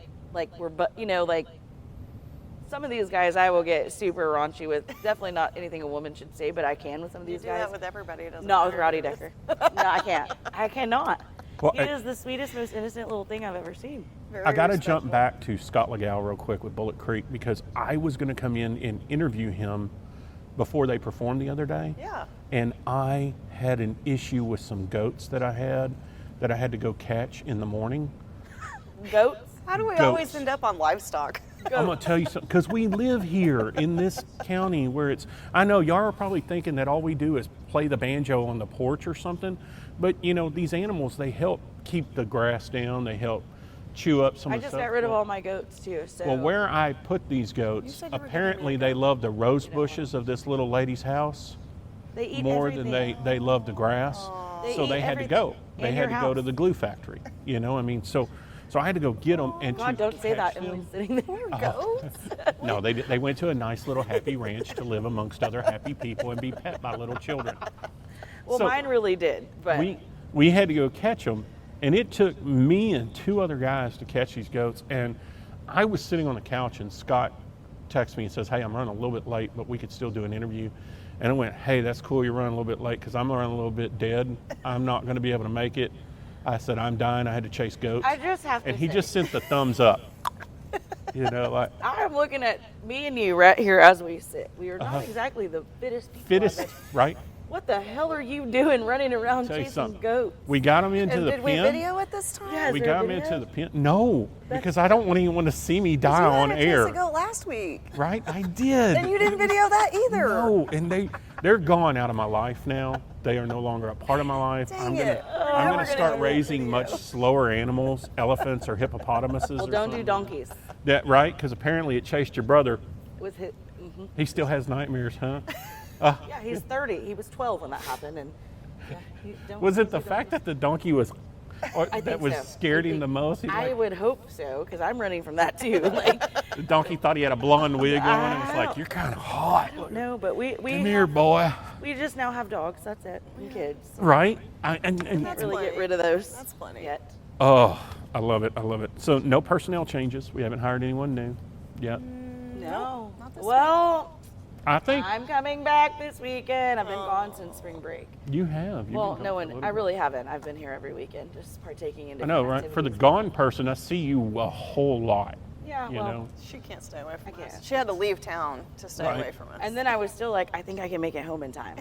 some of these guys I will get super raunchy with. Definitely not anything a woman should say, but I can with some of
You
these
do
guys.
that with everybody, doesn't it?
Not with Rowdy Decker. No, I can't. I cannot.
Well,
He is the sweetest, most innocent little thing I've ever seen.
Very
I got to
respectful.
jump back to Scott Legal real quick with Bullet Creek because I was going to come in and interview him before they performed the other day.
Yeah.
And I had an issue with some goats that I had to go catch in the morning.
Goats.
How do we
Goats.
always end up on livestock?
I'm going to tell you something, because we live here in this county where I know y'all are probably thinking that all we do is play the banjo on the porch or something, but these animals, they help keep the grass down, they help chew up some
I
of the
just
stuff.
got rid of all my goats too. So
Well, where I put these goats,
said you were gonna
apparently
leave
they love the rose bushes of this little lady's house
they eat
more
everything.
than they love the grass. So
eat
they had to
everything
go. They
in
had
your
to go to
house.
the glue factory. So I had to go get them and
God,
to
don't say
catch
that. And
them.
we're sitting there.
Goats?
No, they went to a nice little happy ranch to live amongst other happy people and be pet by little children.
Well,
So
mine really did, but
we had to go catch them, and it took me and two other guys to catch these goats. And I was sitting on the couch, and Scott texts me and says, "Hey, I'm running a little bit late, but we could still do an interview." And I went, "Hey, that's cool. You're running a little bit late because I'm running a little bit dead. I'm not going to be able to make it." I said, "I'm dying. I had to chase goats."
I just have to
And he
say,
just sent the thumbs up. Like
I'm looking at me and you right here as we sit. We are not exactly the fittest people.
fittest,
I bet.
right?
What the hell are you doing running around
Tell you
chasing
something.
goats?
We got them into
And
the
did we
pen.
video it this time?
Yes.
We
Is there
got
a
them into
video?
the pen. No, because I don't want anyone to see me die
You
on
had a chance
air.
to go last week.
Right? I did.
And you didn't video that either.
No, and they're gone out of my life now. They are no longer a part of my life.
Dang
I'm gonna
it.
I'm
Now
gonna
we're gonna
start
do a
raising
video.
much slower animals, elephants or hippopotamuses.
Well,
or
don't do
something.
donkeys.
That right? Because apparently it chased your brother.
With his,
He still has nightmares, huh?
yeah, he's 30. He was 12 when that happened, and
Was it the fact that the donkey was, or
I
that
think
was
so.
scared him the most? He's
I
like,
would hope so, because I'm running from that too. Like,
the donkey thought he had a blonde wig on, and it's
I
like,
don't-
"You're kind of hot.
no, but we
Come here, boy."
we just now have dogs. That's it, and kids.
Right?
Can't really
plenty.
get rid of those.
That's plenty.
Yet.
Oh, I love it. I love it. So no personnel changes. We haven't hired anyone new yet.
No.
not this
Well,
I think
I'm coming back this weekend. I've been gone since spring break.
you have. You've
Well,
been
no
gone for a
one.
little
I
bit.
really haven't. I've been here every weekend, just partaking in.
I know,
different
right? For the
activities.
gone person, I see you a whole lot.
Yeah.
You
Well.
know,
She can't stay away from
I
us.
can't.
She had to leave town to stay
Right.
away from us.
And then I was still like, I think I can make it home in time.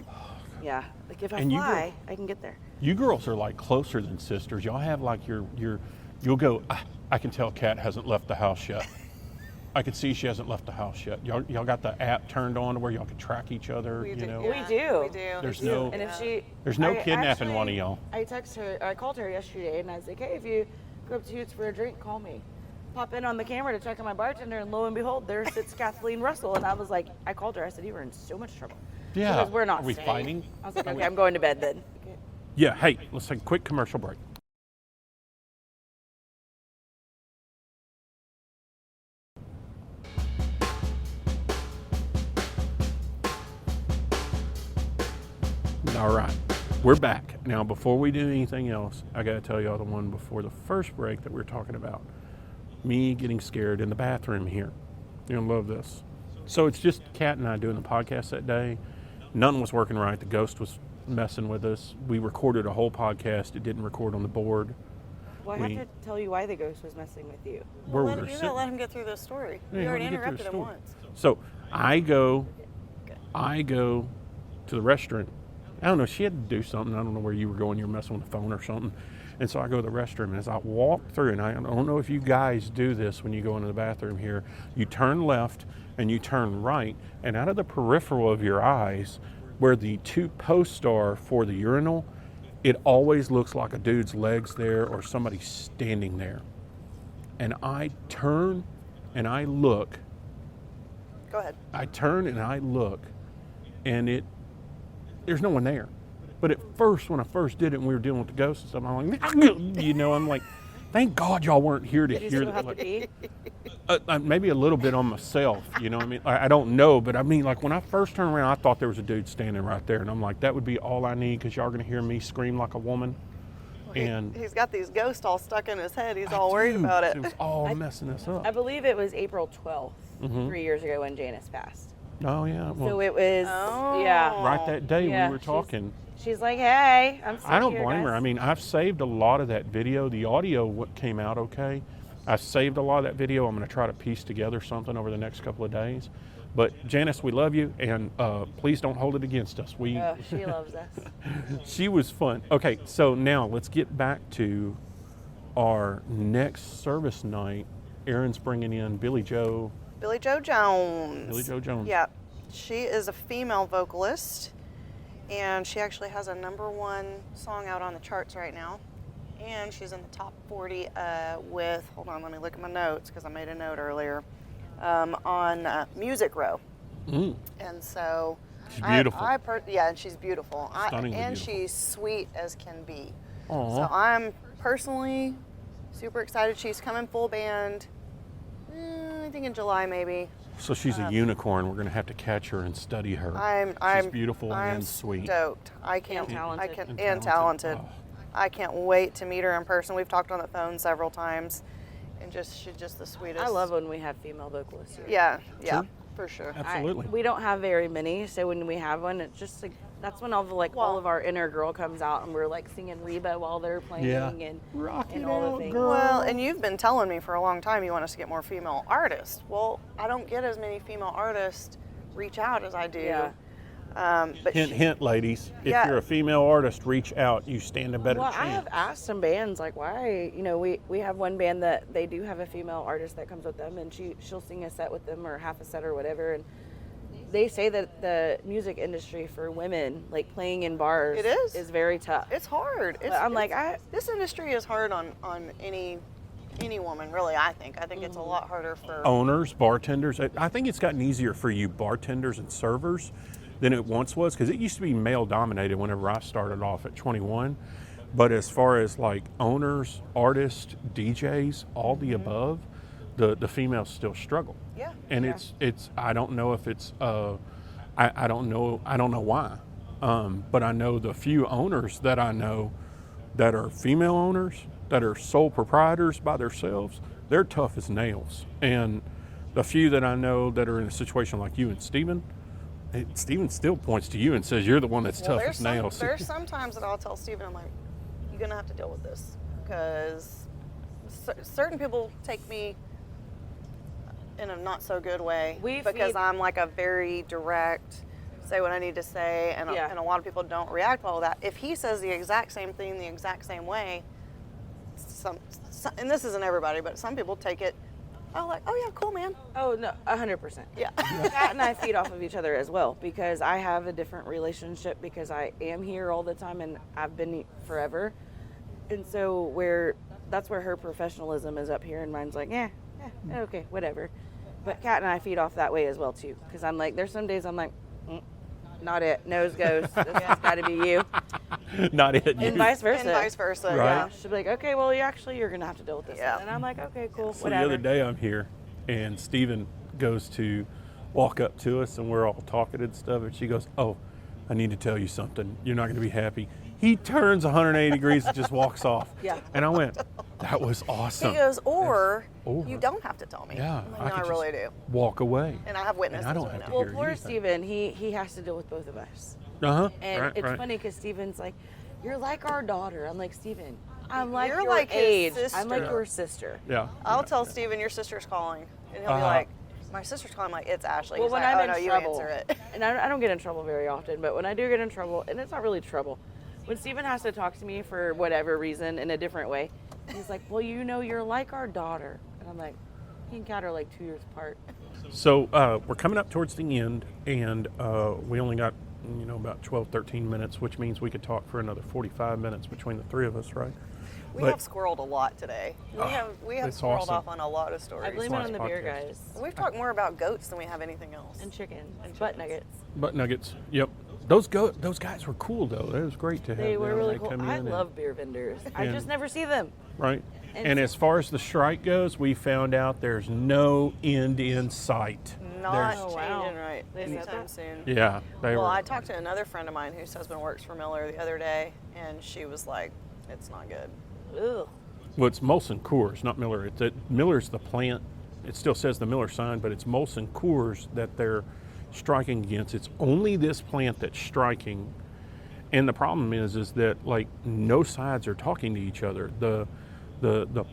Yeah. Like if I
And you go-
fly, I can get there.
you girls are like closer than sisters. Y'all have like you'll go. I can tell Kat hasn't left the house yet. I can see she hasn't left the house yet. Y'all got the app turned on to where y'all can track each other.
we
you
do.
know,
We do.
We do.
There's
It's-
no-
And if she,
There's no
I
kidnapping one of
actually-
y'all.
I called her yesterday and I was like, hey, if you go up to Hoots for a drink, call me. Pop in on the camera to check on my bartender, and lo and behold, there sits Kathleen Russell. And I was like, I called her. I said, you were in so much trouble.
Yeah.
Because we're not
Are we
staying.
fighting?
I was like, okay, I'm going to bed then. Okay.
Yeah. Hey, let's take a quick commercial break. All right, we're back. Now, before we do anything else, I got to tell y'all the one before the first break that we were talking about. Me getting scared in the bathroom here. You're going to love this. So it's just Kat and I doing the podcast that day. Nothing was working right. The ghost was messing with us. We recorded a whole podcast. It didn't record on the board.
Well, I have to tell you why the ghost was messing with you.
Where we
Well,
were
you
sitting.
gotta let him get through this story.
Yeah,
You
let
already
me get through the
interrupted him
story.
once.
So I go to the restaurant. I don't know, she had to do something. I don't know where you were going. You were messing with the phone or something. And so I go to the restroom, and as I walk through, and I don't know if you guys do this when you go into the bathroom here, you turn left and you turn right, and out of the peripheral of your eyes, where the two posts are for the urinal, it always looks like a dude's legs there or somebody standing there. And I turn and I look.
Go ahead.
I turn and I look, and there's no one there. But at first, when I first did it and we were dealing with the ghosts and stuff, I'm like, I'm like, thank God y'all weren't here to
Did you
hear
still
that.
have
Like,
to pee?
maybe a little bit on myself, you know what I mean? I don't know, but I mean, like when I first turned around, I thought there was a dude standing right there. And I'm like, that would be all I need because y'all are going to hear me scream like a woman. And
He's got these ghosts all stuck in his head. He's all worried about it.
It was all messing us up.
I believe it was April 12th, 3 years ago when Janice passed.
Oh, yeah. Well,
So it was, yeah.
right that day
Yeah,
we were talking.
She's like, hey, I'm still
I don't
here,
blame her.
guys.
I mean, I've saved a lot of that video. The audio came out okay. I saved a lot of that video. I'm going to try to piece together something over the next couple of days. But Janice, we love you, and please don't hold it against us.
She loves us.
She was fun. Okay, so now let's get back to our next service night. Erin's bringing in Billy Joe.
Billy Joe Jones.
Billy Joe Jones.
Yeah, she is a female vocalist, and she actually has a #1 song out on the charts right now. And she's in the top 40 with, hold on, let me look at my notes because I made a note earlier, on Music Row.
Mm.
And so,
She's beautiful.
yeah, and she's beautiful.
Stunningly
and
beautiful.
she's sweet as can be.
Aw.
So I'm personally super excited. She's coming full band, I think in July maybe.
So she's a unicorn. We're going to have to catch her and study her. She's beautiful and sweet.
Stoked. I can't.
And talented.
I can,
And
and
talented.
talented.
Oh.
I can't wait to meet her in person. We've talked on the phone several times, and she's just the sweetest.
I love when we have female vocalists here.
Yeah,
Sure.
for sure.
Absolutely.
We don't have very many, so when we have one, it's just like that's when all of our inner girl comes out, and we're like singing Reba while they're playing and
Rock
and
it
all the
out,
things.
girl.
Well, and you've been telling me for a long time you want us to get more female artists. Well, I don't get as many female artists reach out as I do.
Yeah.
But
Hint, hint, ladies. If
Yeah.
you're a female artist, reach out. You stand a better
Well,
chance.
I have asked some bands like why, we have one band that they do have a female artist that comes with them, and she'll sing a set with them or half a set or whatever, and they say that the music industry for women, like playing in bars,
It is
very tough.
it's hard. This industry is hard on any woman, really. I think it's a lot harder for
Owners, bartenders. I think it's gotten easier for you bartenders and servers than it once was, because it used to be male dominated whenever I started off at 21. But as far as like owners, artists, DJs, all the above, the females still struggle.
Yeah.
And it's I don't know if it's I don't know why. But I know the few owners that I know that are female owners, that are sole proprietors by themselves, they're tough as nails. And the few that I know that are in a situation like you and Steven still points to you and says you're the one that's tough as nails.
There's sometimes that I'll tell Steven, I'm like, you're gonna have to deal with this because certain people take me in a not so good way because I'm like a very direct, say what I need to say, and a lot of people don't react well to that. If he says the exact same thing the exact same way, and this isn't everybody, but some people take it, oh yeah, cool, man.
Oh no, 100%.
Yeah.
Kat and I feed off of each other as well because I have a different relationship because I am here all the time and I've been forever, and so that's where her professionalism is up here and mine's like, okay, whatever. But Kat and I feed off that way as well too because I'm like, there's some days I'm like, not it, nose goes, this has got to be you.
Not it.
And vice versa.
Right.
Yeah. She'll be like, okay, well, you're going to have to deal with this.
Yeah.
And I'm like, okay, cool,
So
whatever.
the other day I'm here, and Steven goes to walk up to us, and we're all talking and stuff, and she goes, oh, I need to tell you something. You're not going to be happy. He turns 180 degrees and just walks off.
Yeah.
And I went, that was awesome.
He goes, or
Or.
you don't have to tell me.
Yeah.
I'm like, no, I really do.
Walk away.
And I have witnesses.
And I don't
doing
have
it.
to
Well,
hear
poor
anything.
Steven, he has to deal with both of us.
Uh-huh.
And
right,
it's
right.
funny because Steven's like, you're like our daughter. I'm like, Steven, I'm like
You're
your
like his
age.
sister.
I'm like your sister.
Yeah.
I'll tell Steven, your sister's calling. And he'll be like, my sister's calling. I'm like, it's Ashley.
Well,
He's
when
like,
I'm
oh,
in
no,
trouble,
you answer it.
and I don't get in trouble very often, but when I do get in trouble, and it's not really trouble, when Steven has to talk to me for whatever reason in a different way, he's like, well, you're like our daughter. And I'm like, he and Kat are like 2 years apart.
So we're coming up towards the end, and we only got about 12, 13 minutes, which means we could talk for another 45 minutes between the three of us, right?
We
But-
have squirreled a lot today. We have
it's
squirreled
awesome.
off on a lot of stories.
I blame it
Last
on the beer
podcast.
guys.
We've talked more about goats than we have anything else.
And chicken. And butt nuggets.
Butt nuggets. Yep. Those guys were cool though. It was great to have
They
them.
were really
They
cool.
come
I
in and-
love beer vendors. I
and-
just never see them.
right.
And
And
so-
as far as the strike goes, we found out there's no end in sight.
Not
There's-
Oh, wow.
changing right
They said
anytime
that?
soon.
Yeah, they
Well,
were.
I talked to another friend of mine whose husband works for Miller the other day, and she was like, "It's not good."
Ugh.
Well, it's Molson Coors, not Miller. Miller's the plant. It still says the Miller sign, but it's Molson Coors that they're striking against. It's only this plant that's striking, and the problem is that like no sides are talking to each other. The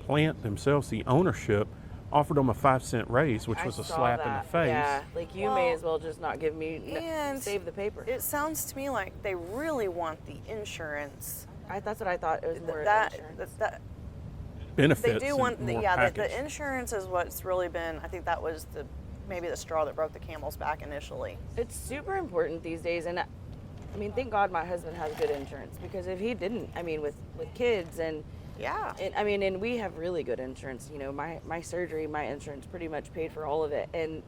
plant themselves, the ownership, offered them a 5-cent raise, which
I
was a
saw
slap in
that.
the face.
Yeah, like you
Well,
may as well just not give me,
and
save the paper.
It sounds to me like they really want the insurance.
That's what I thought. It was more
That
insurance.
Benefits.
they do want
and
the,
more
yeah.
package.
The insurance is what's really been. I think that was maybe the straw that broke the camel's back initially.
It's super important these days, and I mean, thank God my husband has good insurance, because if he didn't, I mean, with kids and
Yeah.
and we have really good insurance. My surgery, my insurance pretty much paid for all of it, and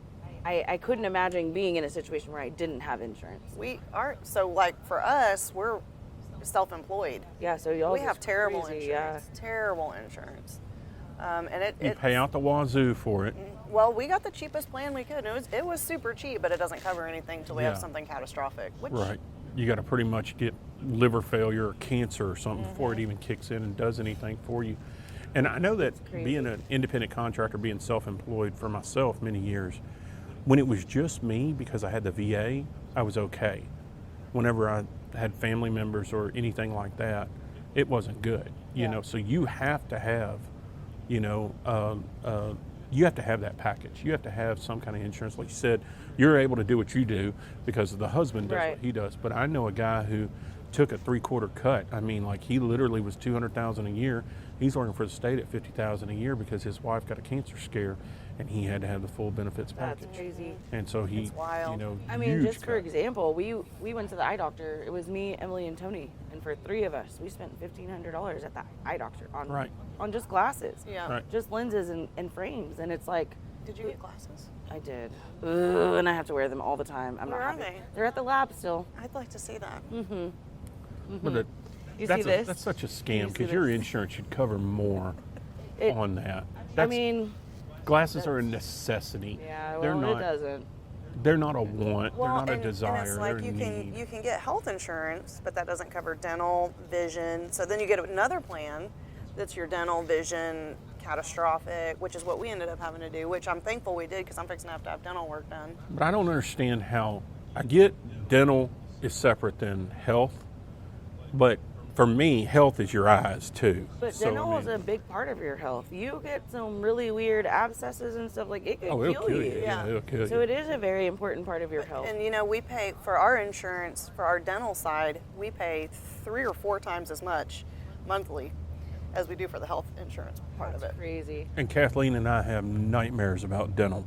I couldn't imagine being in a situation where I didn't have insurance.
We are so like for us, we're self-employed.
Yeah, so y'all
We have terrible
crazy,
insurance. Terrible insurance. And
You pay out the wazoo for it.
well, we got the cheapest plan we could. It was super cheap, but it doesn't cover anything until we have
Yeah.
something catastrophic. Which
Right. You got to pretty much get liver failure or cancer or something before
Mm-hmm.
it even kicks in and does anything for you. And I know that
crazy.
being an independent contractor, being self-employed for myself many years, when it was just me because I had the VA, I was okay. Whenever I had family members or anything like that, it wasn't good. You know, so you have to have, you have to have that package. You have to have some kind of insurance. Like you said, you're able to do what you do because the husband does
Right.
what he does. But I know a guy who took a 3/4 cut. I mean, like he literally was $200,000 a year. He's working for the state at $50,000 a year because his wife got a cancer scare, and he had to have the full benefits
That's
package.
crazy.
And so he,
It's wild.
I mean,
huge
just for
cut.
example, we went to the eye doctor. It was me, Emily, and Tony, and for 3 of us, we spent $1,500 at the eye doctor on
Right.
on just glasses,
Yeah.
Right.
just lenses and frames, and it's like,
Did you get glasses?
I did, ugh, and I have to wear them all the time. I'm
Where
not
are
happy.
they?
They're at the lab still.
I'd like to see that.
But
You see
that's
this?
that's such a
You
scam
see
because your
this?
insurance should cover more
It-
on that.
I
That's,
mean,
glasses are a necessity.
yeah,
they're
well,
not.
it doesn't.
They're not a want. they're not a
and
desire.
it's like
they're
you
a need.
can get health insurance, but that doesn't cover dental, vision. So then you get another plan that's your dental, vision, catastrophic, which is what we ended up having to do. Which I'm thankful we did because I'm fixing to have dental work done.
But I don't understand how. I get dental is separate than health, but for me, health is your eyes too.
But
So, I
dental is
mean-
a big part of your health. You get some really weird abscesses and stuff, like it could
Oh, it'll
kill
kill
you.
you. Yeah, it'll kill
So
you.
it is a very important part of your health.
And we pay for our insurance for our dental side. We pay 3 or 4 times as much monthly as we do for the health insurance part of it.
Crazy.
And Kathleen and I have nightmares about dental.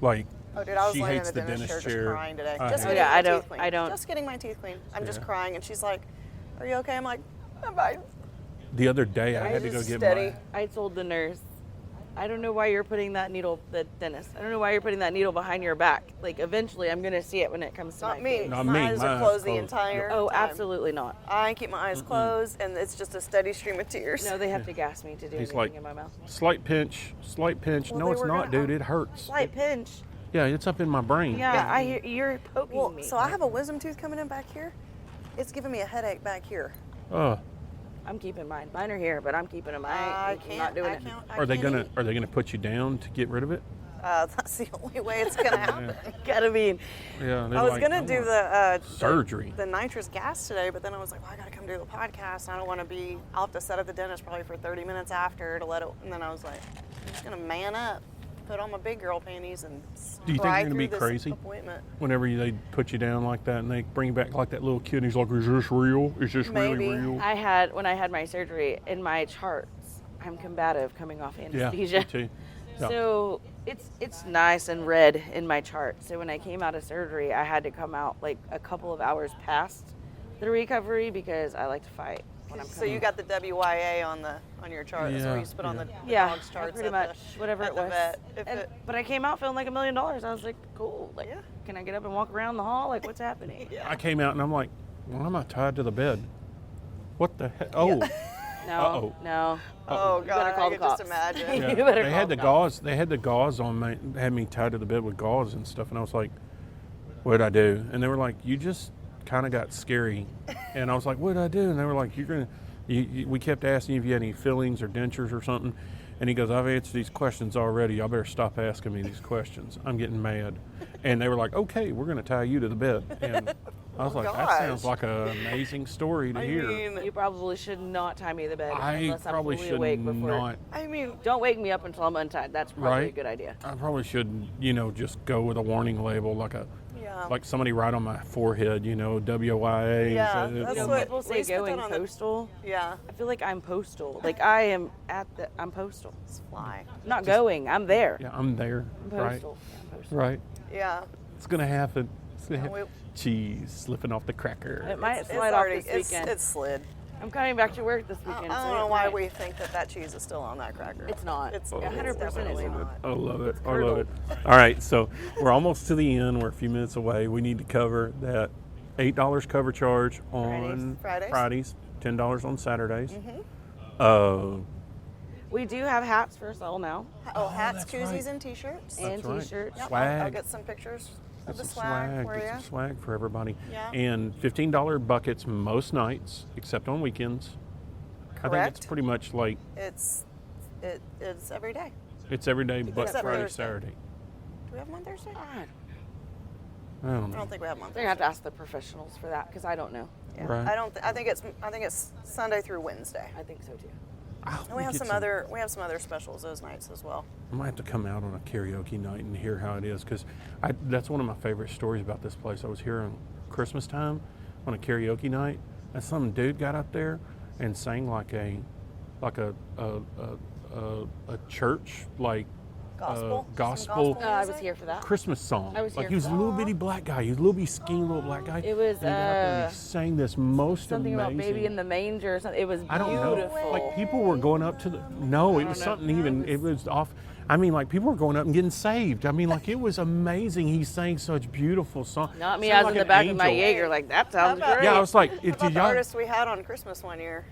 Like,
Oh, dude, I was
she
laying in
hates
the
the
dentist chair
dentist
just
chair.
crying today.
I
Just
hate
getting
it.
my
I don't-
teeth cleaned.
I don't-
Just getting my teeth cleaned. I'm just
Yeah.
crying, and she's like, "Are you okay?" I'm like, "I'm fine."
the other day, I had to go
just
get
steady.
I told the nurse, I don't know why you're putting that needle, the dentist, I don't know why you're putting that needle behind your back. Like, eventually I'm going to see it when it comes to
Not
my
me.
face.
Not
my
me.
eyes
My
are
eyes
closed the
closed.
entire
Oh,
time.
absolutely not.
I keep my eyes closed, and it's just a steady stream of tears.
No, they have to gas me to do
He's
anything
like,
in my mouth.
slight pinch.
Well,
No,
they
it's
were
not,
gonna-
dude. It hurts.
Slight pinch.
Yeah, it's up in my brain.
Yeah, I hear you're poking
Well,
me.
so I have a wisdom tooth coming in back here. It's giving me a headache back here.
I'm keeping mine. Mine are here, but I'm keeping them.
I
I'm
can't.
not doing
I
it.
can't.
Are they gonna put you down to get rid of it?
That's the only way it's gonna happen.
Gotta be.
Yeah.
I was gonna do the
surgery.
the nitrous gas today, but then I was like, well, I gotta come do the podcast. I don't want to be. I'll have to set up the dentist probably for 30 minutes after to let it. And then I was like, I'm just gonna man up, put on my big girl panties, and
Do you think
stride
you're gonna be
through this
crazy?
appointment.
Whenever they put you down like that and they bring you back like that little kid, and he's like, "Is this real? Is this
Maybe.
really real?"
When I had my surgery, in my charts, I'm combative coming off
Yeah,
anesthesia.
me too. Yeah.
So it's nice and red in my chart. So when I came out of surgery, I had to come out like a couple of hours past the recovery because I like to fight when I'm
So you got the WYA on your chart. That's what
Yeah,
you used to put on the
yeah,
dog's charts.
pretty
at
much
the,
whatever
at
it
the
was.
vet.
But I came out feeling like $1 million. I was like, cool. Like,
Yeah.
can I get up and walk around the hall? Like, what's happening?
Yeah.
I came out and I'm like, why am I tied to the bed? What the heck? Oh,
No,
Uh-oh.
no.
Oh
You better
God,
call
I
the
could just
cops.
imagine.
yeah.
You better
They
call
had the
the
gauze. They had the gauze on me, had me tied to the bed with gauze and stuff. And I was like, what did I do? And they were like, you just kind of got scary. And I was like, what did I do? And they were like, you're gonna. We kept asking if you had any fillings or dentures or something. And he goes, I've answered these questions already. Y'all better stop asking me these questions. I'm getting mad. And they were like, okay, we're going to tie you to the bed. And I was
Oh,
like, that
gosh.
sounds like an amazing story to hear.
mean,
You probably should not tie me to the bed
I
unless I'm
probably
fully
should
awake before.
not.
I mean,
Don't wake me up until I'm untied. That's probably a
Right.
good idea.
I probably should, just go with a warning label,
yeah.
like somebody write on my forehead, WYA.
Yeah,
So-
that's
When
what
people
we
say
used to put
going
that on the-
postal,
Yeah,
I feel like I'm postal. Like I'm postal.
it's fly.
I'm not going. I'm there.
yeah, I'm there.
I'm
Right.
postal. Yeah, I'm postal.
Right.
Yeah.
It's going to happen. It's gonna
And
happen. Cheese slipping off the cracker.
It might
It's
slide off this weekend.
It's slid.
I'm coming back to work this
I
weekend.
don't
so
know
it
why
might-
we think that cheese is still on that cracker.
It's not.
It's
100% it's
definitely
not.
I love it.
It's
I love it. All right, so we're almost to the end. We're a few minutes away. We need to cover that $8 cover charge on
Fridays.
$10 on Saturdays.
We do have hats for sale now
Oh, hats,
that's
koozies,
right.
and t-shirts.
and
right.
t-shirts.
Yep,
Swag.
I'll get some pictures of the
Get some
swag for
Get
you.
some swag for everybody.
Yeah.
And $15 buckets most nights, except on weekends. I think it's
Correct.
pretty much like
It's every day.
it's every day but
Except
Friday,
Thursday.
Saturday.
Do we have them on Thursday?
I don't
I
know.
don't think we have them on
They're gonna have
Thursday.
to ask the professionals for that because I don't know.
Yeah.
Right.
I think it's Sunday through Wednesday.
I think so too.
And we have some other specials those nights as well.
I might have to come out on a karaoke night and hear how it is because that's one of my favorite stories about this place. I was here on Christmas time on a karaoke night, and some dude got up there and sang like a church
Gospel?
gospel
Some
I was
music?
here for that.
Christmas song.
I was
like
here
he was
for
a little bitty black guy. He was a little bitty skinny little black guy.
It was,
and he got up there and he sang this most
Something
amazing.
about baby in the manger or something. It was
I don't
beautiful.
know. Like people were going up to the. No, it was
know.
something even. It was off. I mean, like people were going up and getting saved. I mean, like it was amazing. He sang such beautiful songs.
Not me.
Sang
I was
like
in the
an
back of my
angel.
Jaeger. Like that sounds
How about-
great.
Yeah, I was like,
How
did
about the
y'all?
artist we had on Christmas one year?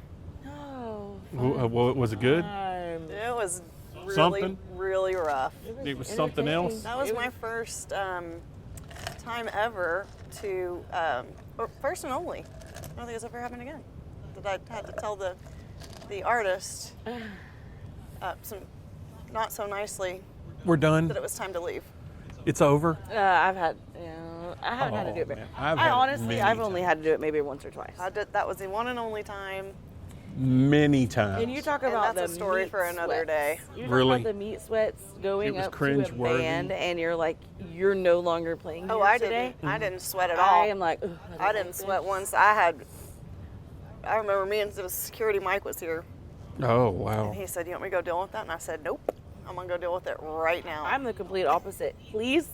Oh,
Well, was it good?
It was really,
Something?
really rough.
It was something else.
That was my first time ever to, or first and only. I don't think it's ever happened again. That I had to tell the artist, some not so nicely,
We're done.
that it was time to leave.
It's over.
I haven't had to do it.
man.
Very.
I've had it
Honestly,
many
I've only
times.
had to do it maybe once or twice.
That was the one and only time.
Many times.
And you talk
And
about
that's
the
a story
meat
for another
sweats.
day.
You talk
Really?
about the meat sweats going
It was
up to a
cringe-worthy.
band, and you're like, you're no longer playing here
Oh, I
today.
didn't. I didn't sweat at all.
I am like, ugh,
I didn't sweat once. I remember me and the security Mike was here,
Oh wow.
and he said, "You want me to go deal with that?" And I said, "Nope. I'm gonna go deal with it right now."
I'm the complete opposite. Please.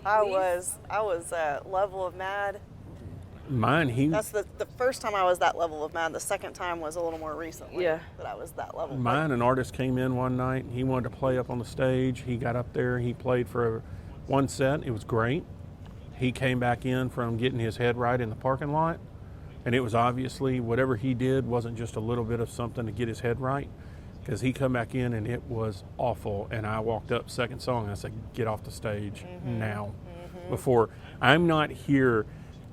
I was level of mad.
Mine.
That's the first time I was that level of mad. The second time was a little more recently.
Yeah.
That I was that level.
Mine, an artist came in one night. He wanted to play up on the stage. He got up there. He played for one set. It was great. He came back in from getting his head right in the parking lot, and it was obviously whatever he did wasn't just a little bit of something to get his head right, because he come back in and it was awful. And I walked up second song and I said, "Get off the stage now!" Before I'm not here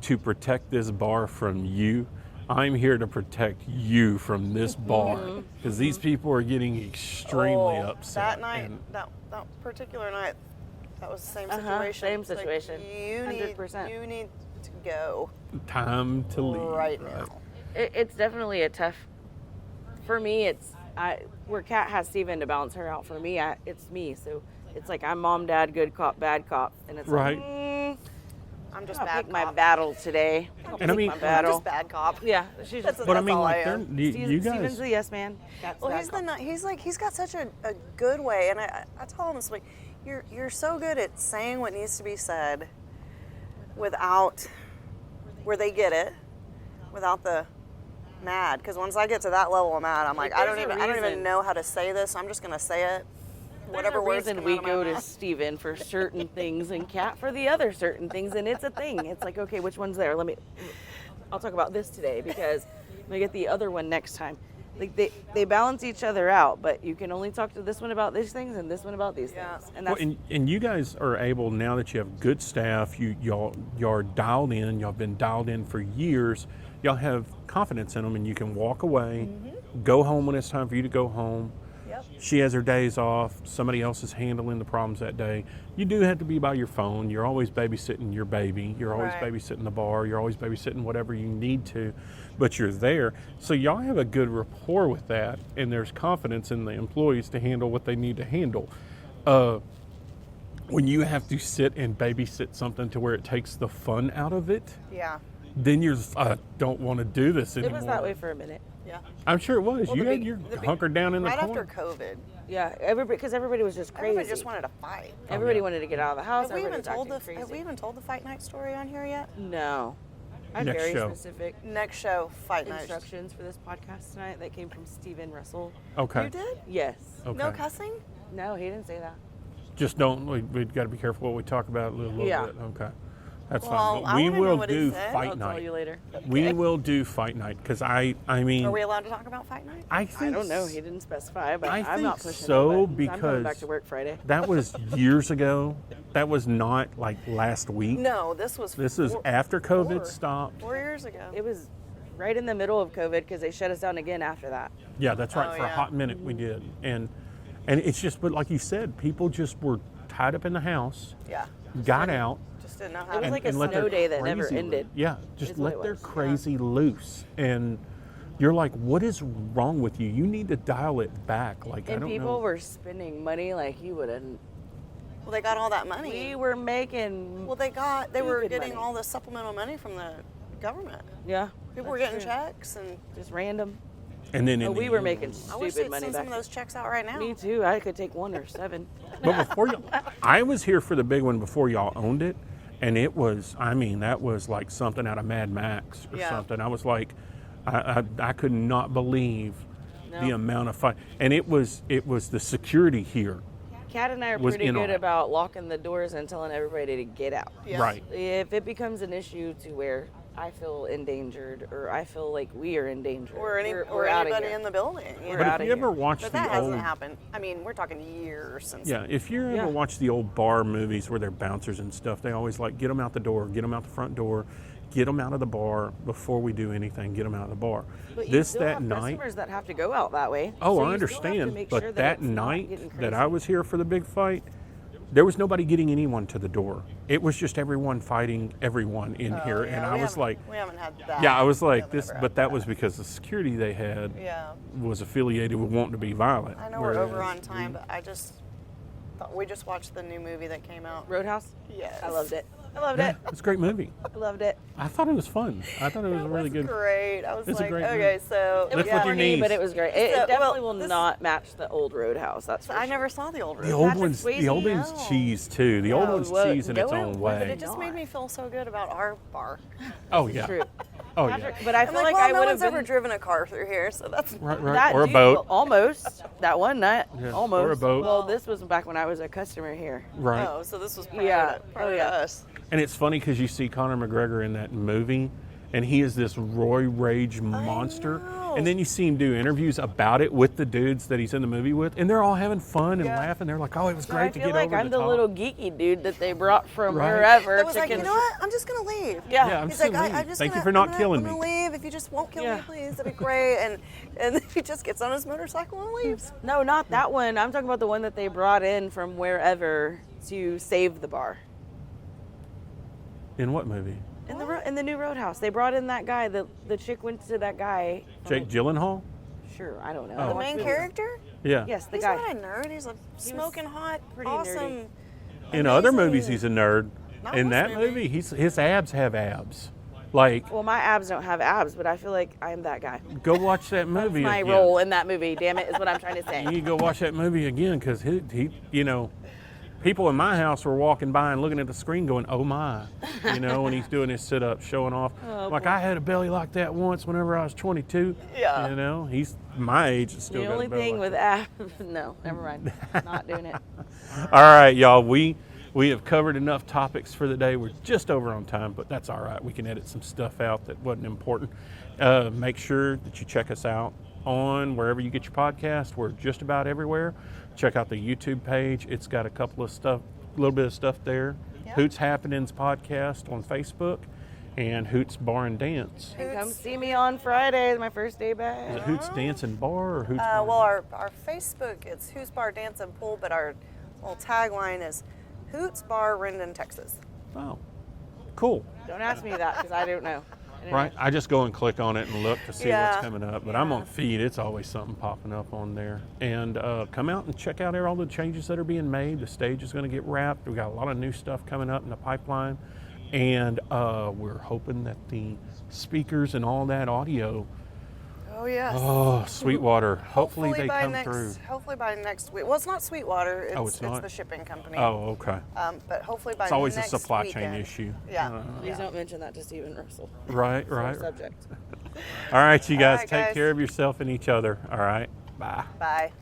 to protect this bar from you. I'm here to protect you from this bar, because these people are getting extremely upset.
That night,
and
that particular night, that was the same
Uh-huh,
situation.
same
It's like,
situation.
you
100%.
need to go
time to leave.
right now.
It's definitely a tough. For me, where Kat has Steven to balance her out. For me, it's me. So it's like I'm mom, dad, good cop, bad cop, and it's
Right.
like,
I'm just
I'll
bad
pick my
cop.
battle today.
And I mean-
my
I'm
battle.
just bad cop.
Yeah, she's just.
But I
That's
mean,
all
like,
I
they're,
am.
you guys.
Steven's the yes man. That's
Well,
that
he's
cop.
he's got such a good way, and I tell him this way, you're so good at saying what needs to be said without where they get it, without the mad. Because once I get to that level of mad, I'm like, I don't even
reason.
know how to say this. I'm just gonna say it. Whatever
There's a
words
reason
come
we
out of my
go to
mouth.
Steven for certain things and Kat for the other certain things, and it's a thing. It's like, okay, which one's there? I'll talk about this today because I'm gonna get the other one next time. Like they balance each other out, but you can only talk to this one about these things and this one about these
Yeah.
things. And
Well,
that's
and you guys are able, now that you have good staff, y'all are dialed in, y'all been dialed in for years, y'all have confidence in them, and you can walk away, go home when it's time for you to go home.
Yep.
She has her days off, somebody else is handling the problems that day. You do have to be by your phone. You're always babysitting your baby. You're always
Right.
babysitting the bar. You're always babysitting whatever you need to, but you're there. So y'all have a good rapport with that, and there's confidence in the employees to handle what they need to handle. When you have to sit and babysit something to where it takes the fun out of it,
Yeah.
then you're I don't want to do this
it
anymore.
was that way for a minute.
Yeah.
I'm sure it was.
Well,
you
the
had
big-
your
the big-
hunkered down in the
Right
corner.
after COVID,
Yeah, because everybody was just crazy.
everybody just wanted to fight.
Everybody wanted to get out of the house.
Have we even
everybody was
told the
acting
Have we
crazy.
even told the fight night story on here yet?
No. I had
Next
very
show.
specific
Next show, fight night.
instructions for this podcast tonight that came from Steven Russell.
Okay.
You did?
Yes.
Okay.
No cussing?
No, he didn't say that.
Just don't. We've got to be careful what we talk about a little
Yeah.
bit. Okay. That's
Well,
fine.
I
But we
wanna know
will
what he
do
said.
fight
I'll tell
night.
you later.
We will do fight night because I mean
Are we allowed to talk about fight night?
I think
I don't know. He didn't specify, but
I
I'm not
think
pushing
so,
no buttons. I'm coming back
because
to work Friday.
that was years ago. That was not like last week.
No, this was.
This is
four-
after COVID
four-
stopped.
4 years ago.
It was right in the middle of COVID because they shut us down again after that.
Yeah, that's right.
Oh,
For a
yeah.
hot minute we did, and it's just. But like you said, people just were tied up in the house,
Yeah.
got out.
Just didn't know how
It was
to.
like a
let their
snow day that never
crazy
ended,
loose. Yeah, just
is what
let
it
their
was.
crazy loose, and you're like, what is wrong with you? You need to dial it back. Like I
And
don't
people
know.
were spending money like you wouldn't.
Well, they got all that money.
We were making.
Well, they were
stupid
getting
money.
all the supplemental money from the government.
Yeah.
People were
that's
getting
true.
checks, and
Just random.
And then in
Oh,
the
we were
end-
making
I wish
stupid
they'd
money
send
back
some of those checks out right now.
Me too. I could take 1 or 7.
But before you, I was here for the big one before y'all owned it, and it was. I mean, that was like something out of Mad Max or
Yeah.
something. I was like, I could not believe the
No.
amount of fun, and it was the security here.
Kat and I are
Was
pretty
in on
good
it.
about locking the doors and telling everybody to get out.
Yeah.
Right.
If it becomes an issue to where I feel endangered or I feel like we are in danger,
Or
we're outta
anybody
here.
in the building. You
We're
know?
But
outta
if you
here.
ever watch
But
the
that
old,
hasn't happened. I mean, we're talking years since.
yeah, if you ever
Yeah.
watch the old bar movies where they're bouncers and stuff, they always like get them out the door, get them out the front door, get them out of the bar before we do anything. Get them out of the bar.
But you
This
still
that
have
night.
customers that have to go out that way.
Oh,
So
I
you still have to
understand.
make
But
sure
that
it's not
night
getting
that I
crazy.
was here for the big fight, there was nobody getting anyone to the door. It was just everyone fighting everyone in here, and
Yeah,
I
we
was
haven't-
like,
we haven't had that.
yeah, I was
We
like
haven't
this,
ever
but
had
that was because the security they had
Yeah.
was affiliated with wanting to be violent.
I know we're over
whereas
on time, but I just thought we just watched the new movie that came out.
Roadhouse.
Yes.
I loved it. I loved
Yeah,
it.
it's a great movie.
I loved it.
I thought it was fun. I thought it was
It
really
was
good.
great. I was
It's a
like,
great
okay,
movie.
so
It was
Lift with your
corny,
knees.
but it was great. It
So,
definitely
well,
will
this-
not match the old Roadhouse. That's for
I
sure.
never saw the old
The
Roadhouse.
old
Patrick
one's
Swayze,
the old one's
no.
cheese too. The old
No,
one's
well,
cheese in its
no,
own
it
But
way.
it just made me feel so good about our bar.
Oh yeah.
True.
Oh yeah.
Patrick, but I
I'm
feel
like,
like
well,
I
no
would
one's
have
ever
been
driven a car through here, so that's
Right, right.
that
Or a
dude-
boat.
Almost. That one night.
Yeah, or a
Almost.
boat.
Well, this was back when I was a customer here.
Right.
Oh, so this was prior
Yeah.
to, prior
Oh,
to
yeah.
us.
And it's funny because you see Conor McGregor in that movie, and he is this Roy Rage monster.
know.
And then you see him do interviews about it with the dudes that he's in the movie with, and they're all having fun and
Yeah.
laughing. They're like, "Oh, it was
So
great
I
to
feel
get
like
over
I'm
the
the
top."
little geeky dude that they brought from
Right.
wherever
That was
to
like, you
con-
know what? I'm just gonna leave.
Yeah, I'm
He's
just
like,
gonna leave.
I'm just
Thank you
gonna,
for not
I'm
killing
gonna
me.
leave. If you just won't kill
Yeah.
me, please, that'd be great. And he just gets on his motorcycle and leaves.
No, not that one. I'm talking about the one that they brought in from wherever to save the bar.
In what movie?
In the new Roadhouse, they brought in that guy. The chick went to that guy.
Jake Gyllenhaal?
Sure, I don't know.
Oh.
I
The
watch
main
movies.
character?
Yeah.
Yes, the
He's
guy.
not a nerd. He's a smoking hot,
pretty
awesome.
nerdy.
In other
amazing-
movies, he's a nerd.
Not
In
this
that movie, his abs have abs. Like,
Well, my abs don't have abs, but I feel like I'm that guy.
go watch that movie
My
again.
role in that movie, damn it, is what I'm trying to
You
say.
need to go watch that movie again because he, you know, people in my house were walking by and looking at the screen going, oh my, you know, when he's doing his sit-ups, showing off. Like, I had a belly like that once whenever I was 22.
Yeah.
You know, he's my age and still
The
got
only
a belly
thing
like
with abs, no, never mind. Not doing it.
that. All right, y'all, we have covered enough topics for the day. We're just over on time, but that's all right. We can edit some stuff out that wasn't important. Make sure that you check us out on wherever you get your podcast. We're just about everywhere. Check out the YouTube page. It's got a couple of stuff, a little bit of stuff there.
Yep.
Hoots Happenings podcast on Facebook and Hoots Bar and Dance.
And come see me on Friday, my first day back.
Is it Hoots Dance and Bar or Hoots Bar?
Well, our Facebook, it's Hoots Bar Dance and Pool, but our little tagline is Hoots Bar, Rendon, Texas.
Oh, cool.
Don't ask me that because I don't know.
Right, I just go and click on it and look to see
Yeah.
what's coming up. But I'm on feed; it's always something popping up on there. And come out and check out all the changes that are being made. The stage is going to get wrapped. We got a lot of new stuff coming up in the pipeline, and we're hoping that the speakers and all that audio.
Oh, yes.
Oh, Sweetwater! Hopefully they
by
come
next,
through.
Hopefully by next week. Well, it's not Sweetwater.
It's not?
the shipping company.
Oh, okay.
But hopefully by
It's always
next
a supply
weekend.
chain issue.
Yeah.
Please don't mention that to Stephen Russell.
Right,
Sore
right.
Subject.
All right, you guys,
right,
take
guys.
care of yourself and each other. All right, bye.
Bye.